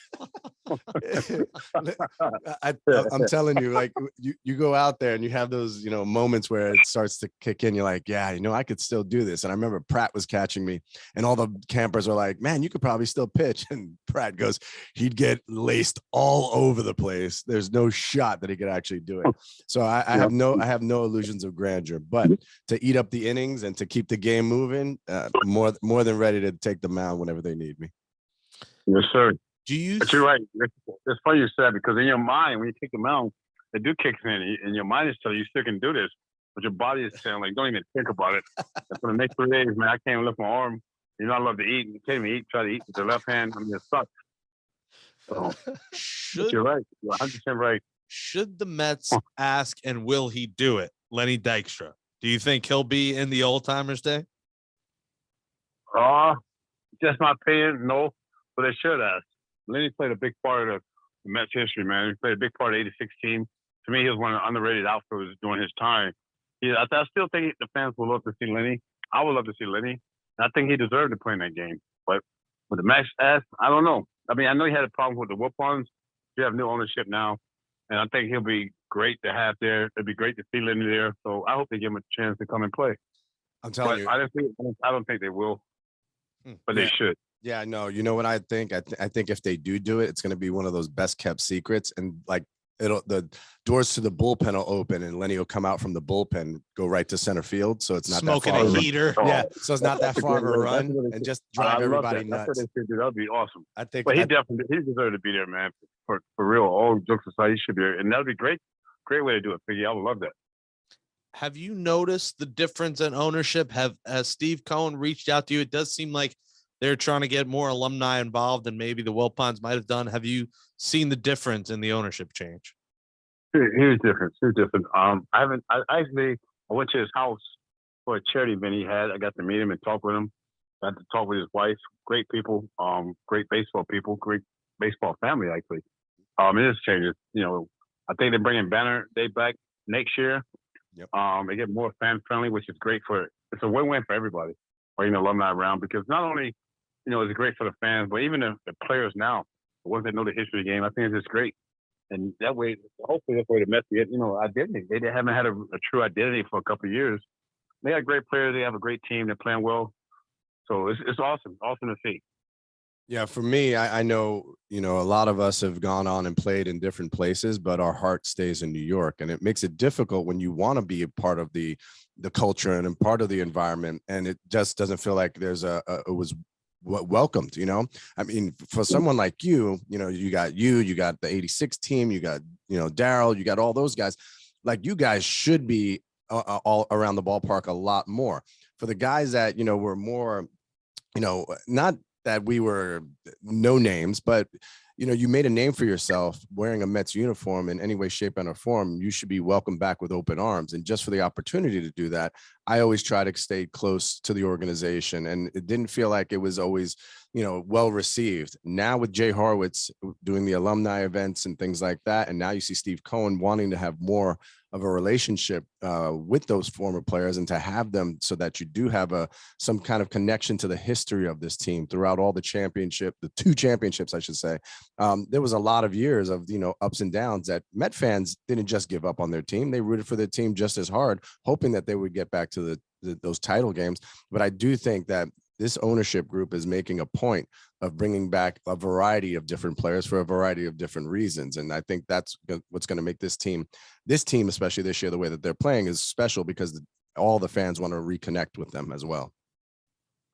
Speaker 2: I'm telling you, like you go out there and you have those, moments where it starts to kick in. You're like, yeah, I could still do this. And I remember Pratt was catching me, and all the campers were like, man, you could probably still pitch. And Pratt goes, he'd get laced all over the place. There's no shot that he could actually do it. So I have no illusions of grandeur, but to eat up the innings and to keep the game moving, more than ready to take the mound whenever they need me.
Speaker 4: Yes, sir.
Speaker 1: But
Speaker 4: you're right. It's funny you said, because in your mind, when you take the mound, it do kicks in, and your mind is telling you still can do this, but your body is saying, like, don't even think about it. And for the next 3 days, man, I can't even lift my arm. I love to eat. You can't even try to eat with the left hand. I mean, it sucks. So, you're right. You're 100% right.
Speaker 1: Should the Mets ask, and will he do it, Lenny Dykstra? Do you think he'll be in the Old Timers Day?
Speaker 4: Just my opinion, no. But they should ask. Lenny played a big part of the Mets history, man. He played a big part of the '86 team. To me, he was one of the underrated outfielders during his time. I still think the fans would love to see Lenny. I would love to see Lenny. I think he deserved to play in that game. But with the Mets ask, I don't know. I mean, I know he had a problem with the Whoop-ons. You have new ownership now. And I think he'll be great to have there. It'd be great to see Lenny there. So I hope they give him a chance to come and play.
Speaker 2: I'm telling you.
Speaker 4: I don't think they will. But they should.
Speaker 2: Yeah, no, you know what I think? I think if they do it, it's going to be one of those best kept secrets. And like the doors to the bullpen will open and Lenny will come out from the bullpen, go right to center field. So it's not
Speaker 1: smoking
Speaker 2: that far.
Speaker 1: a heater.
Speaker 2: Yeah. So it's not that far of a run and just drive everybody nuts.
Speaker 4: That's what they should do. That'd be awesome.
Speaker 2: I think.
Speaker 4: But he deserved to be there, man. For real. All jokes aside, he should be there. And that'd be great. Great way to do it, Figgie. I would love that.
Speaker 1: Have you noticed the difference in ownership? Has Steve Cohen reached out to you? It does seem like they're trying to get more alumni involved than maybe the Wilpons might have done. Have you seen the difference in the ownership change?
Speaker 4: Huge difference. I went to his house for a charity event he had. I got to meet him and talk with him. Got to talk with his wife. Great people. Great baseball people. Great baseball family, actually. It just changes. I think they're bringing Banner Day back next year.
Speaker 2: Yep.
Speaker 4: They get more fan friendly, which is great it's a win-win for everybody, bringing the alumni around, because not only, it's great for the fans, but even the players now, the ones that know the history of the game, I think it's just great. And that way, hopefully that's where the Mets get, identity. They haven't had a true identity for a couple of years. They got great players. They have a great team. They're playing well. So it's awesome to see.
Speaker 2: Yeah, for me, I know, a lot of us have gone on and played in different places, but our heart stays in New York. And it makes it difficult when you want to be a part of the culture and part of the environment. And it just doesn't feel like there's it was welcomed, I mean, for someone like you got the 86 team, you got, Daryl, you got all those guys. Like, you guys should be all around the ballpark a lot more. For the guys that, were more, not that we were no names, but you made a name for yourself wearing a Mets uniform in any way, shape, and or form. You should be welcomed back with open arms. And just for the opportunity to do that, I always try to stay close to the organization. And it didn't feel like it was always, well received. Now with Jay Horwitz doing the alumni events and things like that, and now you see Steve Cohen wanting to have more of a relationship with those former players, and to have them so that you do have some kind of connection to the history of this team throughout all the two championships, I should say. There was a lot of years of, ups and downs that Met fans didn't just give up on their team. They rooted for their team just as hard, hoping that they would get back to those title games. But I do think that this ownership group is making a point of bringing back a variety of different players for a variety of different reasons. And I think that's what's going to make this team, especially this year, the way that they're playing is special, because all the fans want to reconnect with them as well.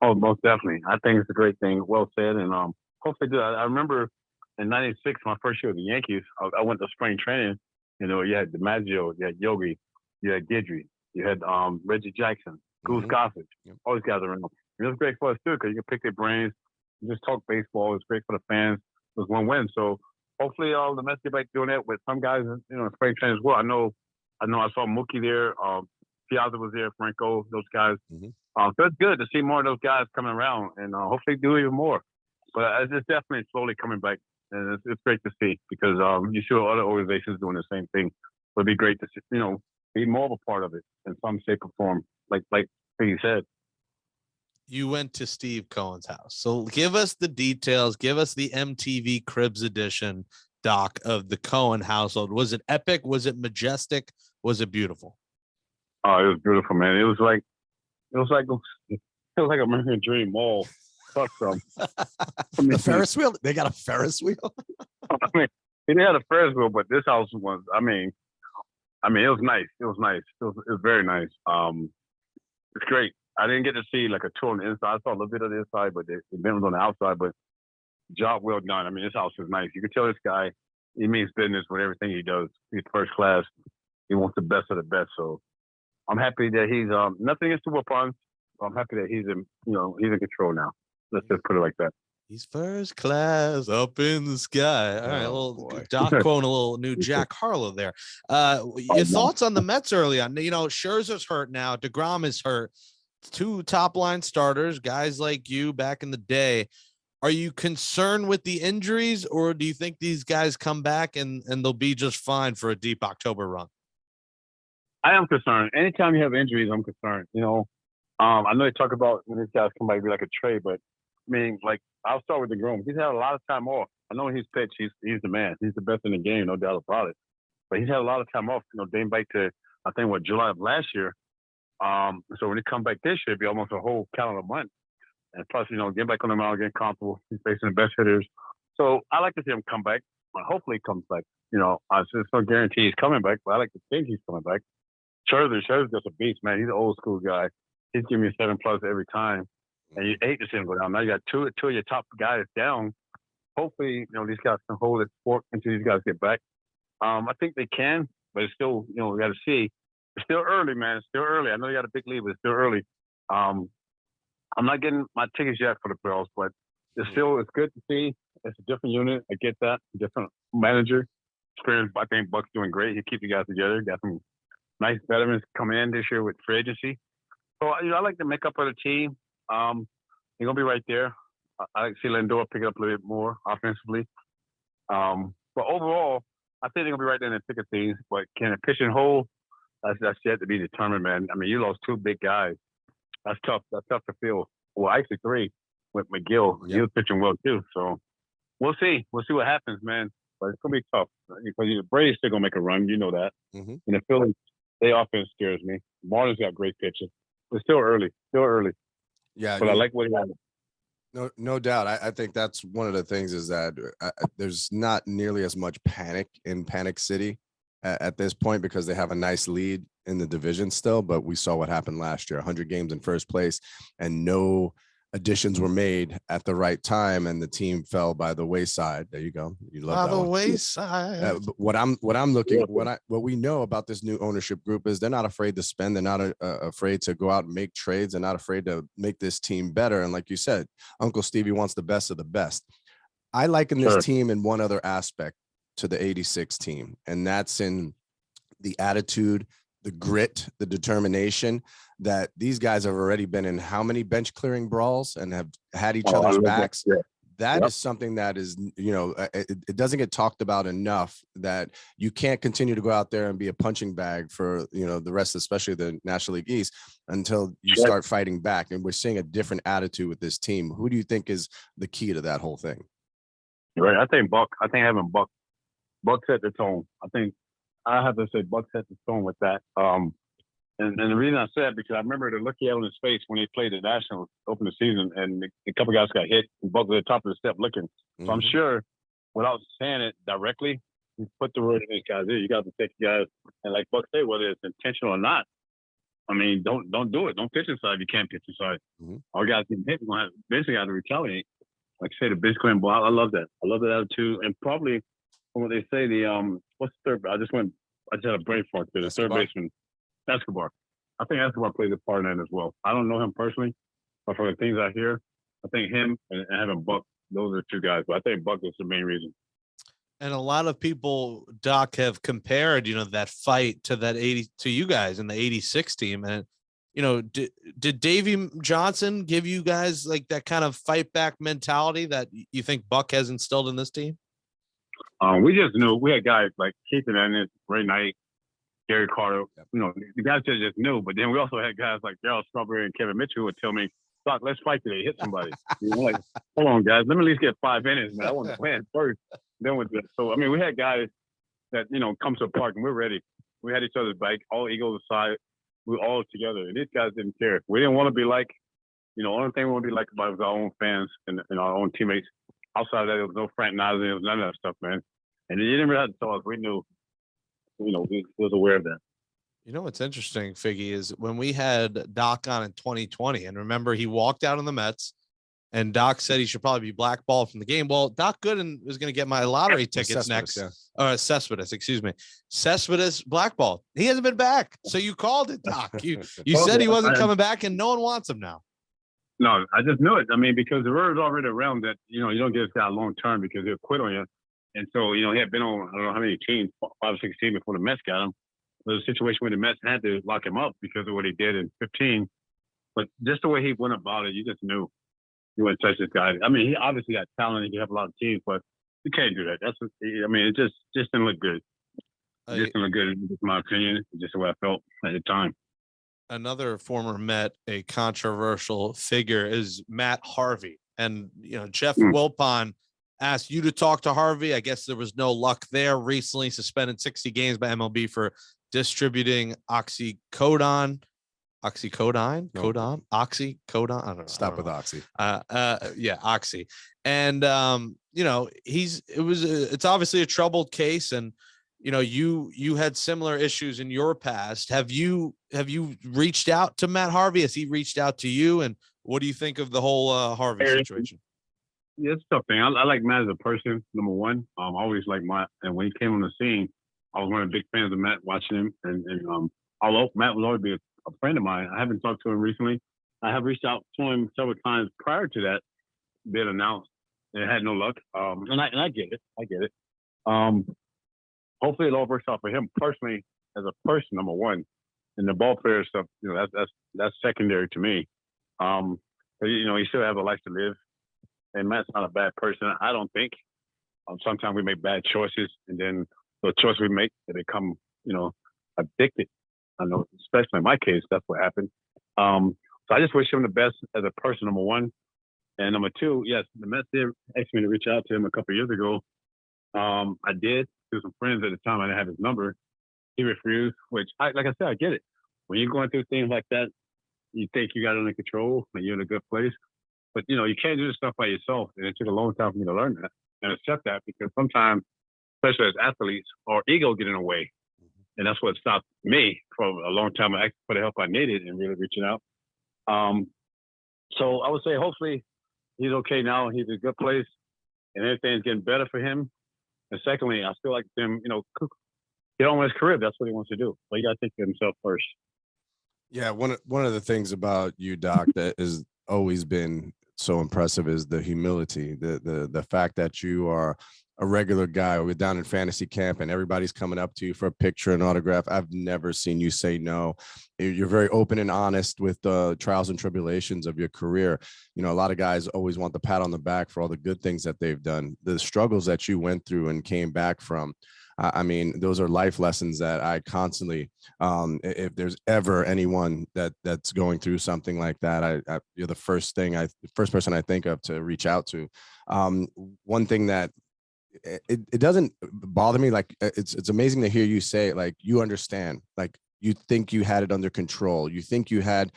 Speaker 4: Oh, most definitely. I think it's a great thing. Well said. And hopefully do. I remember in 96, my first year with the Yankees, I went to spring training. You had DiMaggio, you had Yogi, you had Guidry, you had Reggie Jackson, Goose Gossage, all these guys around. It was great for us too, because you can pick their brains, just talk baseball. It's great for the fans. It was win-win. So hopefully all the Mets get back doing that with some guys, in spring training as well. I know I saw Mookie there. Piazza was there, Franco, those guys. So it's good to see more of those guys coming around, and hopefully do even more. But it's definitely slowly coming back, and it's great to see, because you see other organizations doing the same thing. So it'd be great to see, be more of a part of it in some shape or form, like you said.
Speaker 1: You went to Steve Cohen's house. So give us the details. Give us the MTV Cribs edition, Doc, of the Cohen household. Was it epic? Was it majestic? Was it beautiful?
Speaker 4: Oh, it was beautiful, man. It was like American Dream Mall. Fuck them.
Speaker 2: The Ferris wheel? They got a Ferris wheel?
Speaker 4: I mean, they had a Ferris wheel, but this house was, it was nice. It was nice. It was very nice. It's great. I didn't get to see like a tour on the inside. I saw a little bit of the inside, but the event was on the outside. But job well done. This house is nice. You can tell this guy, he means business with everything he does. He's first class. He wants the best of the best. So I'm happy that he's nothing against the Wilpons. I'm happy that he's in control now. Let's just put it like that.
Speaker 1: He's first class up in the sky. All right, Doc quoting a little new Jack Harlow there. Your thoughts on the Mets early on? Scherzer's hurt now. DeGrom is hurt. Two top line starters, guys like you back in the day. Are you concerned with the injuries, or do you think these guys come back and they'll be just fine for a deep October run?
Speaker 4: I am concerned. Anytime you have injuries, I'm concerned. I know they talk about when these guys come back, be like a trade, but I'll start with DeGrom. He's had a lot of time off. I know when he's pitched, he's the man. He's the best in the game, no doubt about it. But he's had a lot of time off, dating back to, I think, July of last year. So when he come back this year, it'd be almost a whole calendar month. And plus, get back on the mound, get comfortable. He's facing the best hitters. So I like to see him come back. Hopefully he comes back. There's no guarantee he's coming back, but I like to think he's coming back. Scherzer's just a beast, man. He's an old school guy. He's giving me 7+ every time, and you hate to see him go down. Now you got two of your top guys down. Hopefully, these guys can hold it sport until these guys get back. I think they can, but it's still, we got to see. It's still early, man. It's still early. I know they got a big lead, but it's still early. I'm not getting my tickets yet for the playoffs, but it's good to see. It's a different unit. I get that. Different manager. Experience. I think Buck's doing great. He keeps you guys together. Got some nice veterans coming in this year with free agency. So, I like the makeup of the team. They're going to be right there. I like to see Lindor pick it up a little bit more offensively. But overall, I think they're going to be right there in the thick of things. But can a pitching hold? That's yet to be determined, man. I mean, you lost 2 big guys. That's tough. That's tough to feel. Well, actually 3 with McGill. Yep. He was pitching well, too. So we'll see. We'll see what happens, man. But it's going to be tough. Because Brady's still going to make a run. You know that. Mm-hmm. And the Phillies, their offense scares me. Martin's got great pitching. It's still early. Yeah. But I like what he has.
Speaker 2: No doubt. I think that's one of the things is that there's not nearly as much panic in Panic City at this point because they have a nice lead in the division still. But we saw what happened last year, 100 games in first place and no additions were made at the right time and the team fell by the wayside. There you go. You love that one. Wayside. What we know about this new ownership group is they're not afraid to spend. They're not afraid to go out and make trades. They're not afraid to make this team better. And like you said, Uncle Stevie wants the best of the best. I liken this team in one other aspect to the 86 team, and that's in the attitude, the grit, the determination that these guys have already been in how many bench clearing brawls and have had each other's backs. Yeah. That is something that is, it doesn't get talked about enough, that you can't continue to go out there and be a punching bag for, the rest, especially the National League East, until you start fighting back. And we're seeing a different attitude with this team. Who do you think is the key to that whole thing?
Speaker 4: Right. I think having Buck set the tone. I think I have to say Buck set the tone with that. And the reason I said, because I remember the look he had on his face when he played the Nationals open the season, and a couple guys got hit, and Buck was at the top of the step looking. Mm-hmm. So I'm sure, without saying it directly, he put the word in these guys. You got to take guys, and like Buck said, whether it's intentional or not, I mean, don't do it. Don't pitch inside if you can't pitch inside. Mm-hmm. Our guys getting hit, we're going to basically have to retaliate. Like I say, the bench clearing ball. I love that. I love that attitude. And probably, from what they say, what's the third? I just had a brain fart there. The third baseman. Escobar. I think Escobar plays a part in that as well. I don't know him personally, but from the things I hear, I think him and having Buck, those are 2 guys. But I think Buck is the main reason.
Speaker 1: And a lot of people, Doc, have compared, that fight to you guys in the 86 team. And, did Davey Johnson give you guys like that kind of fight back mentality that you think Buck has instilled in this team?
Speaker 4: We just knew we had guys like Keith Hernandez, Ray Knight, Gary Carter, the guys just knew. But then we also had guys like Darryl Strawberry and Kevin Mitchell who would tell me, Doc, let's fight today, hit somebody. Like, hold on, guys, let me at least get 5 innings, man. I want to win first. Then with this. So, I mean, we had guys that, come to a park and we're ready. We had each other's back, all egos aside. We were all together. And these guys didn't care. We didn't want to be like, the only thing we want to be like about was our own fans and our own teammates. Outside of that, there was no fraternizing. There was none of that stuff, man. And you didn't really have to tell us. We knew. We was aware of that.
Speaker 1: What's interesting, Figgy, is when we had Doc on in 2020, and remember he walked out on the Mets, and Doc said he should probably be blackballed from the game. Well, Doc Gooden was going to get my lottery tickets next. Yeah. Cespedes, excuse me. Cespedes blackballed. He hasn't been back. So you called it, Doc. You said he wasn't coming back, and no one wants him now.
Speaker 4: No, I just knew it. I mean, because the word is already around that, you don't get this guy long term because he'll quit on you. And so, he had been on, I don't know how many teams, 5 or 6 teams before the Mets got him. There was a situation where the Mets had to lock him up because of what he did in 15. But just the way he went about it, you just knew you wouldn't touch this guy. I mean, he obviously got talent. He can have a lot of teams, but you can't do that. It just didn't look good. It just didn't look good, in my opinion. It's just the way I felt at the time.
Speaker 1: Another former Met, a controversial figure, is Matt Harvey. And, Jeff Wilpon asked you to talk to Harvey. I guess there was no luck there. Recently suspended 60 games by MLB for distributing oxycodone. oxycodone,
Speaker 2: No.
Speaker 1: oxycodone. I don't know.
Speaker 2: Stop with oxy.
Speaker 1: Yeah, oxy. And it's obviously a troubled case, and you had similar issues in your past. Have you reached out to Matt Harvey? Has he reached out to you? And what do you think of the whole Harvey situation?
Speaker 4: Yeah, it's a tough thing. I like Matt as a person, number one. I always liked Matt, and when he came on the scene, I was one of the big fans of Matt, watching him. And although Matt will always be a friend of mine, I haven't talked to him recently. I have reached out to him several times prior to that being announced, and it had no luck. And I get it. I get it. Hopefully it all works out for him personally as a person, number one. And the ball player stuff, that's secondary to me. He still have a life to live. And Matt's not a bad person, I don't think. Sometimes we make bad choices, and then the choice we make, they become, addicted. I know, especially in my case, that's what happened. So I just wish him the best as a person, number one. And number two, yes, the Mets did ask me to reach out to him a couple of years ago. I did to some friends at the time. I didn't have his number. He refused, which, like I said, I get it. When you're going through things like that, you think you got it under control and you're in a good place. But, you can't do this stuff by yourself. And it took a long time for me to learn that and accept that, because sometimes, especially as athletes, our ego get in the way. And that's what stopped me for a long time. I asked for the help I needed and really reaching out. So I would say hopefully he's okay now. He's in a good place and everything's getting better for him. And secondly, I still like him, get on with his career. That's what he wants to do. But you got to think of himself first.
Speaker 2: Yeah, one of the things about you, Doc, that has always been so impressive is the humility, the fact that you are a regular guy. We're down in fantasy camp and everybody's coming up to you for a picture and autograph. I've never seen you say no. You're very open and honest with the trials and tribulations of your career. A lot of guys always want the pat on the back for all the good things that they've done. The struggles that you went through and came back from, those are life lessons that I constantly, if there's ever anyone that's going through something like that, you're the first person I think of to reach out to. One thing that it doesn't bother me, like it's amazing to hear you say it, like you understand, like you think you had it under control. You think you had,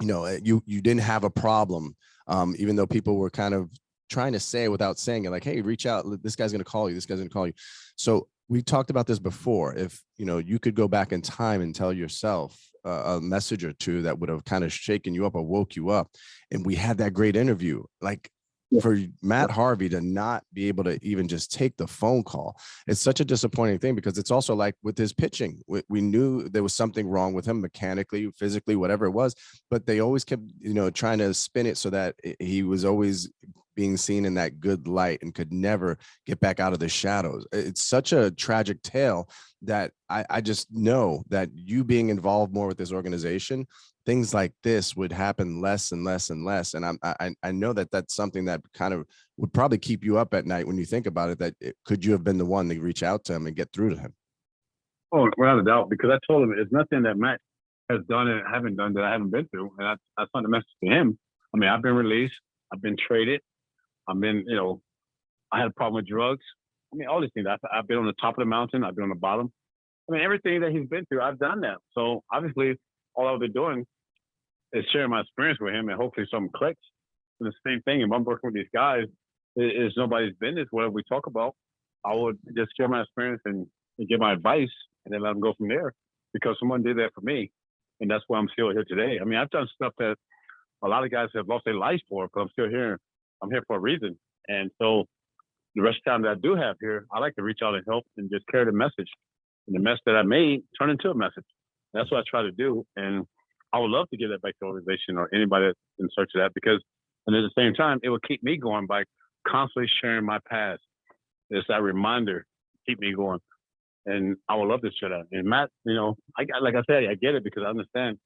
Speaker 2: you didn't have a problem, even though people were kind of trying to say without saying it, like, hey, reach out. This guy's going to call you. This guy's going to call you. So we talked about this before. If, you could go back in time and tell yourself a message or two that would have kind of shaken you up or woke you up. And we had that great interview, like for Matt Harvey to not be able to even just take the phone call. It's such a disappointing thing, because it's also like with his pitching, we knew there was something wrong with him mechanically, physically, whatever it was, but they always kept, trying to spin it so that he was always being seen in that good light and could never get back out of the shadows. It's such a tragic tale that I just know that you being involved more with this organization, things like this would happen less and less and less. And I know that that's something that kind of would probably keep you up at night when you think about it, could you have been the one to reach out to him and get through to him?
Speaker 4: Oh, without a doubt, because I told him it's nothing that Matt has done and haven't done that I haven't been through. And I sent a message to him. I've been released. I've been traded. I've been, I had a problem with drugs. All these things. I've been on the top of the mountain. I've been on the bottom. Everything that he's been through, I've done that. So obviously, all I've been doing is sharing my experience with him, and hopefully something clicks. And the same thing, if I'm working with these guys, it's nobody's business whatever we talk about. I would just share my experience and give my advice, and then let them go from there, because someone did that for me, and that's why I'm still here today. I've done stuff that a lot of guys have lost their lives for, but I'm still here. I'm here for a reason. And so the rest of the time that I do have here, I like to reach out and help and just carry the message. And the mess that I made turn into a message. That's what I try to do. And I would love to give that back to the organization or anybody that's in search of that, because, and at the same time, it will keep me going by constantly sharing my past. It's that reminder, keep me going. And I would love to share that. And Matt, like I said, I get it, because I understand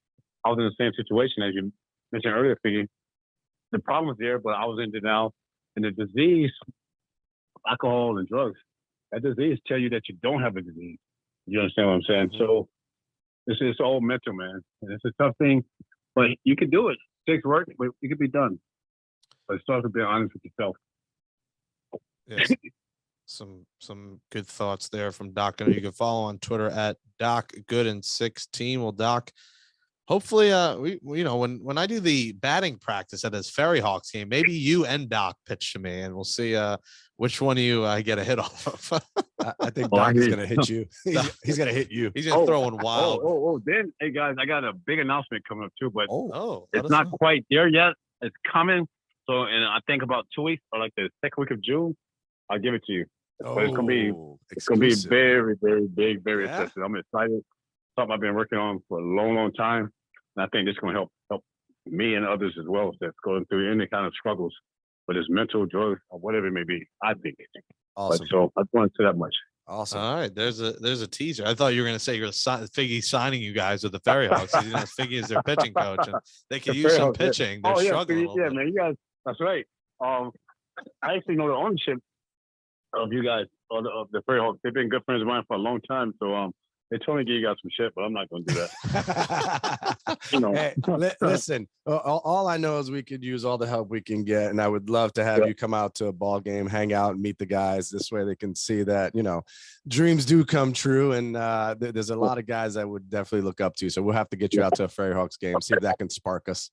Speaker 4: I was in the same situation as you mentioned earlier, Figgie. The problem was there, but I was in denial. And the disease, alcohol and drugs, that disease tell you that you don't have a disease. You understand what I'm saying? Mm-hmm. So it's all mental, man. And it's a tough thing, but you can do it. It takes work, but it can be done. But it starts with being honest with yourself.
Speaker 1: Yes. Some good thoughts there from Doc. You can follow on Twitter at Doc Gooden16. Well, Doc, hopefully, when I do the batting practice at this Ferry Hawks game, maybe you and Doc pitch to me, and we'll see which one of you I get a hit off of.
Speaker 2: I think Doc is gonna hit you. He's gonna hit you.
Speaker 1: He's gonna throw one wild.
Speaker 4: Then, hey guys, I got a big announcement coming up too, but
Speaker 1: it's
Speaker 4: not quite there yet. It's coming. So, and I think about 2 weeks or like the second week of June, I'll give it to you. But it's gonna be very, very big, very expensive. I'm excited. Something I've been working on for a long, long time, and I think it's gonna help me and others as well that's going through any kind of struggles, whether it's mental, drugs, or whatever it may be. I think.
Speaker 2: Awesome.
Speaker 4: But so I just want to say that much.
Speaker 2: Awesome.
Speaker 1: All right, there's a teaser. I thought you were going to say Figgie signing you guys with the Ferry Hawks. Figgie is their pitching coach, and they could use some pitching. They're struggling.
Speaker 4: Yeah, man, you guys. That's right. I actually know the ownership of you guys, of the Ferry Hawks. They've been good friends of mine for a long time. So they told me to give you guys some shit, but I'm not going to do that.
Speaker 2: Hey, listen, all I know is we could use all the help we can get, and I would love to have you come out to a ball game, hang out, and meet the guys. This way they can see that, dreams do come true, and there's a lot of guys I would definitely look up to. So we'll have to get you out to a Ferry Hawks game, see if that can spark us.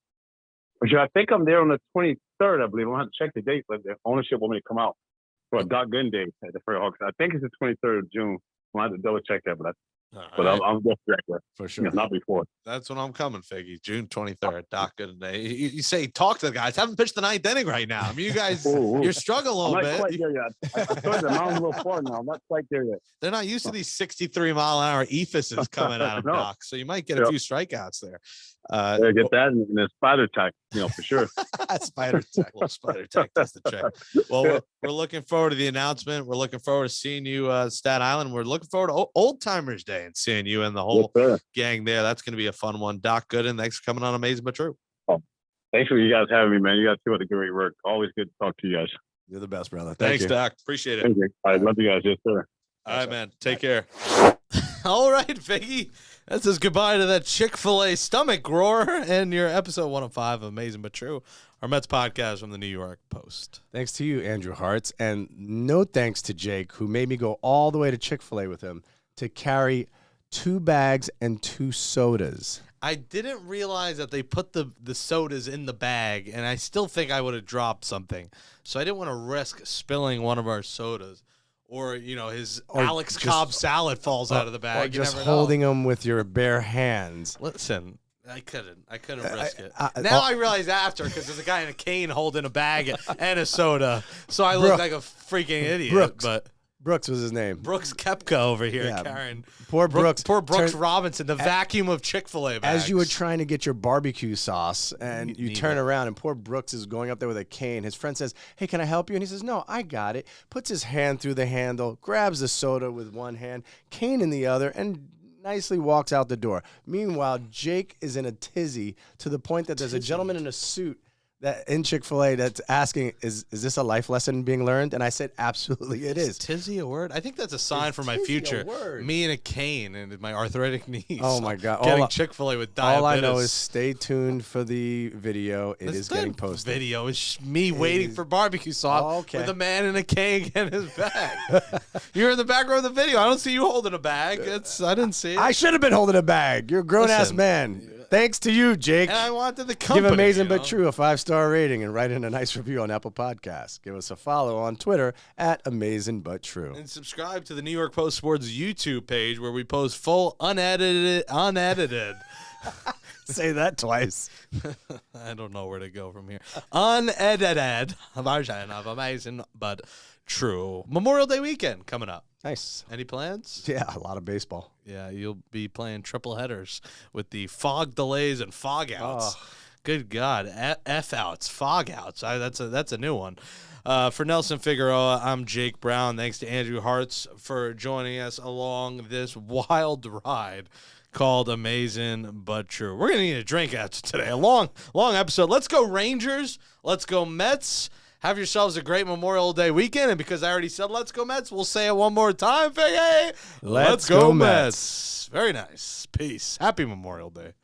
Speaker 4: But I think I'm there on the 23rd, I believe. I'm going to have to check the date, but the ownership want me to come out for a Doc Gooden day at the Ferry Hawks. I think it's the 23rd of June. I'll have to double check that, but I'm just back there.
Speaker 2: For sure.
Speaker 4: Not before.
Speaker 1: That's when I'm coming, Figgie. June 23rd. Doc Gooden day. You say talk to the guys. Haven't pitched the 9th inning right now. I mean, you guys, you're struggling a little bit.
Speaker 4: I'm not quite there yet. I started the mound a little far now. I'm not quite there yet.
Speaker 1: They're not used to these 63-mile-an-hour ephuses coming at them, Doc. So you might get a few strikeouts there.
Speaker 4: Get that and the spider tack, for sure.
Speaker 2: Spider tack.
Speaker 1: Little spider tack. That's the check. Well, we're looking forward to the announcement. We're looking forward to seeing you Staten Island. We're looking forward to Old Timers Day and seeing you and the whole gang there. That's going to be a fun one. Doc Gooden, thanks for coming on Amazin But True.
Speaker 4: Thanks for you guys having me, man. You guys do the great work. Always good to talk to you guys.
Speaker 2: You're the best, brother.
Speaker 1: Thanks, Doc. Appreciate it.
Speaker 4: Thank you. I love you guys. Yes, sir.
Speaker 1: All right, man. Take care. All right, Figgie. That says goodbye to that Chick-fil-A stomach roar and your episode 105 of Amazin But True, our Mets podcast from the New York Post.
Speaker 2: Thanks to you, Andrew Hartz, and no thanks to Jake, who made me go all the way to Chick-fil-A with him to carry 2 bags and 2 sodas.
Speaker 1: I didn't realize that they put the sodas in the bag, and I still think I would have dropped something. So I didn't want to risk spilling one of our sodas. Or, his Alex Cobb salad falls out of the bag.
Speaker 2: Or just holding them with your bare hands.
Speaker 1: Listen, I couldn't risk it. Now I realize after, because there's a guy in a cane holding a bag and a soda. So I look like a freaking idiot.
Speaker 2: Brooks was his name.
Speaker 1: Brooks Koepka over here, Karen.
Speaker 2: Poor Brooks.
Speaker 1: Poor Brooks Robinson, the vacuum of Chick-fil-A bags.
Speaker 2: As you were trying to get your barbecue sauce, and you turn around, and poor Brooks is going up there with a cane. His friend says, "Hey, can I help you?" And he says, "No, I got it." Puts his hand through the handle, grabs the soda with one hand, cane in the other, and nicely walks out the door. Meanwhile, Jake is in a tizzy to the point that there's a gentleman in a suit that in Chick-fil-A that's asking, is this a life lesson being learned? And I said, absolutely it is.
Speaker 1: Tizzy a word? I think that's a sign for my future. Me and a cane and my arthritic knees.
Speaker 2: Oh, my God.
Speaker 1: Getting Chick-fil-A with diabetes.
Speaker 2: All I know is stay tuned for the video. It is getting posted.
Speaker 1: Video is me waiting for barbecue sauce with a man in a cane and his bag. You're in the background of the video. I don't see you holding a bag. I didn't see it.
Speaker 2: I should have been holding a bag. You're a grown-ass man. Thanks to you, Jake.
Speaker 1: And I wanted the company.
Speaker 2: Give Amazin But True a 5-star rating and write in a nice review on Apple Podcasts. Give us a follow on Twitter at Amazin But True.
Speaker 1: And subscribe to the New York Post Sports YouTube page where we post full unedited.
Speaker 2: Say that twice.
Speaker 1: I don't know where to go from here. Unedited version of Amazin But True. Memorial Day weekend coming up.
Speaker 2: Nice.
Speaker 1: Any plans?
Speaker 2: Yeah, a lot of baseball.
Speaker 1: Yeah, you'll be playing triple headers with the fog delays and fog outs. Oh. Good God, F outs, fog outs. That's a new one. For Nelson Figueroa, I'm Jake Brown. Thanks to Andrew Hartz for joining us along this wild ride called Amazin But True. We're gonna need a drink after today. A long episode. Let's go Rangers. Let's go Mets. Have yourselves a great Memorial Day weekend. And because I already said let's go Mets, we'll say it one more time, Figgie.
Speaker 2: Let's go Mets.
Speaker 1: Very nice. Peace. Happy Memorial Day.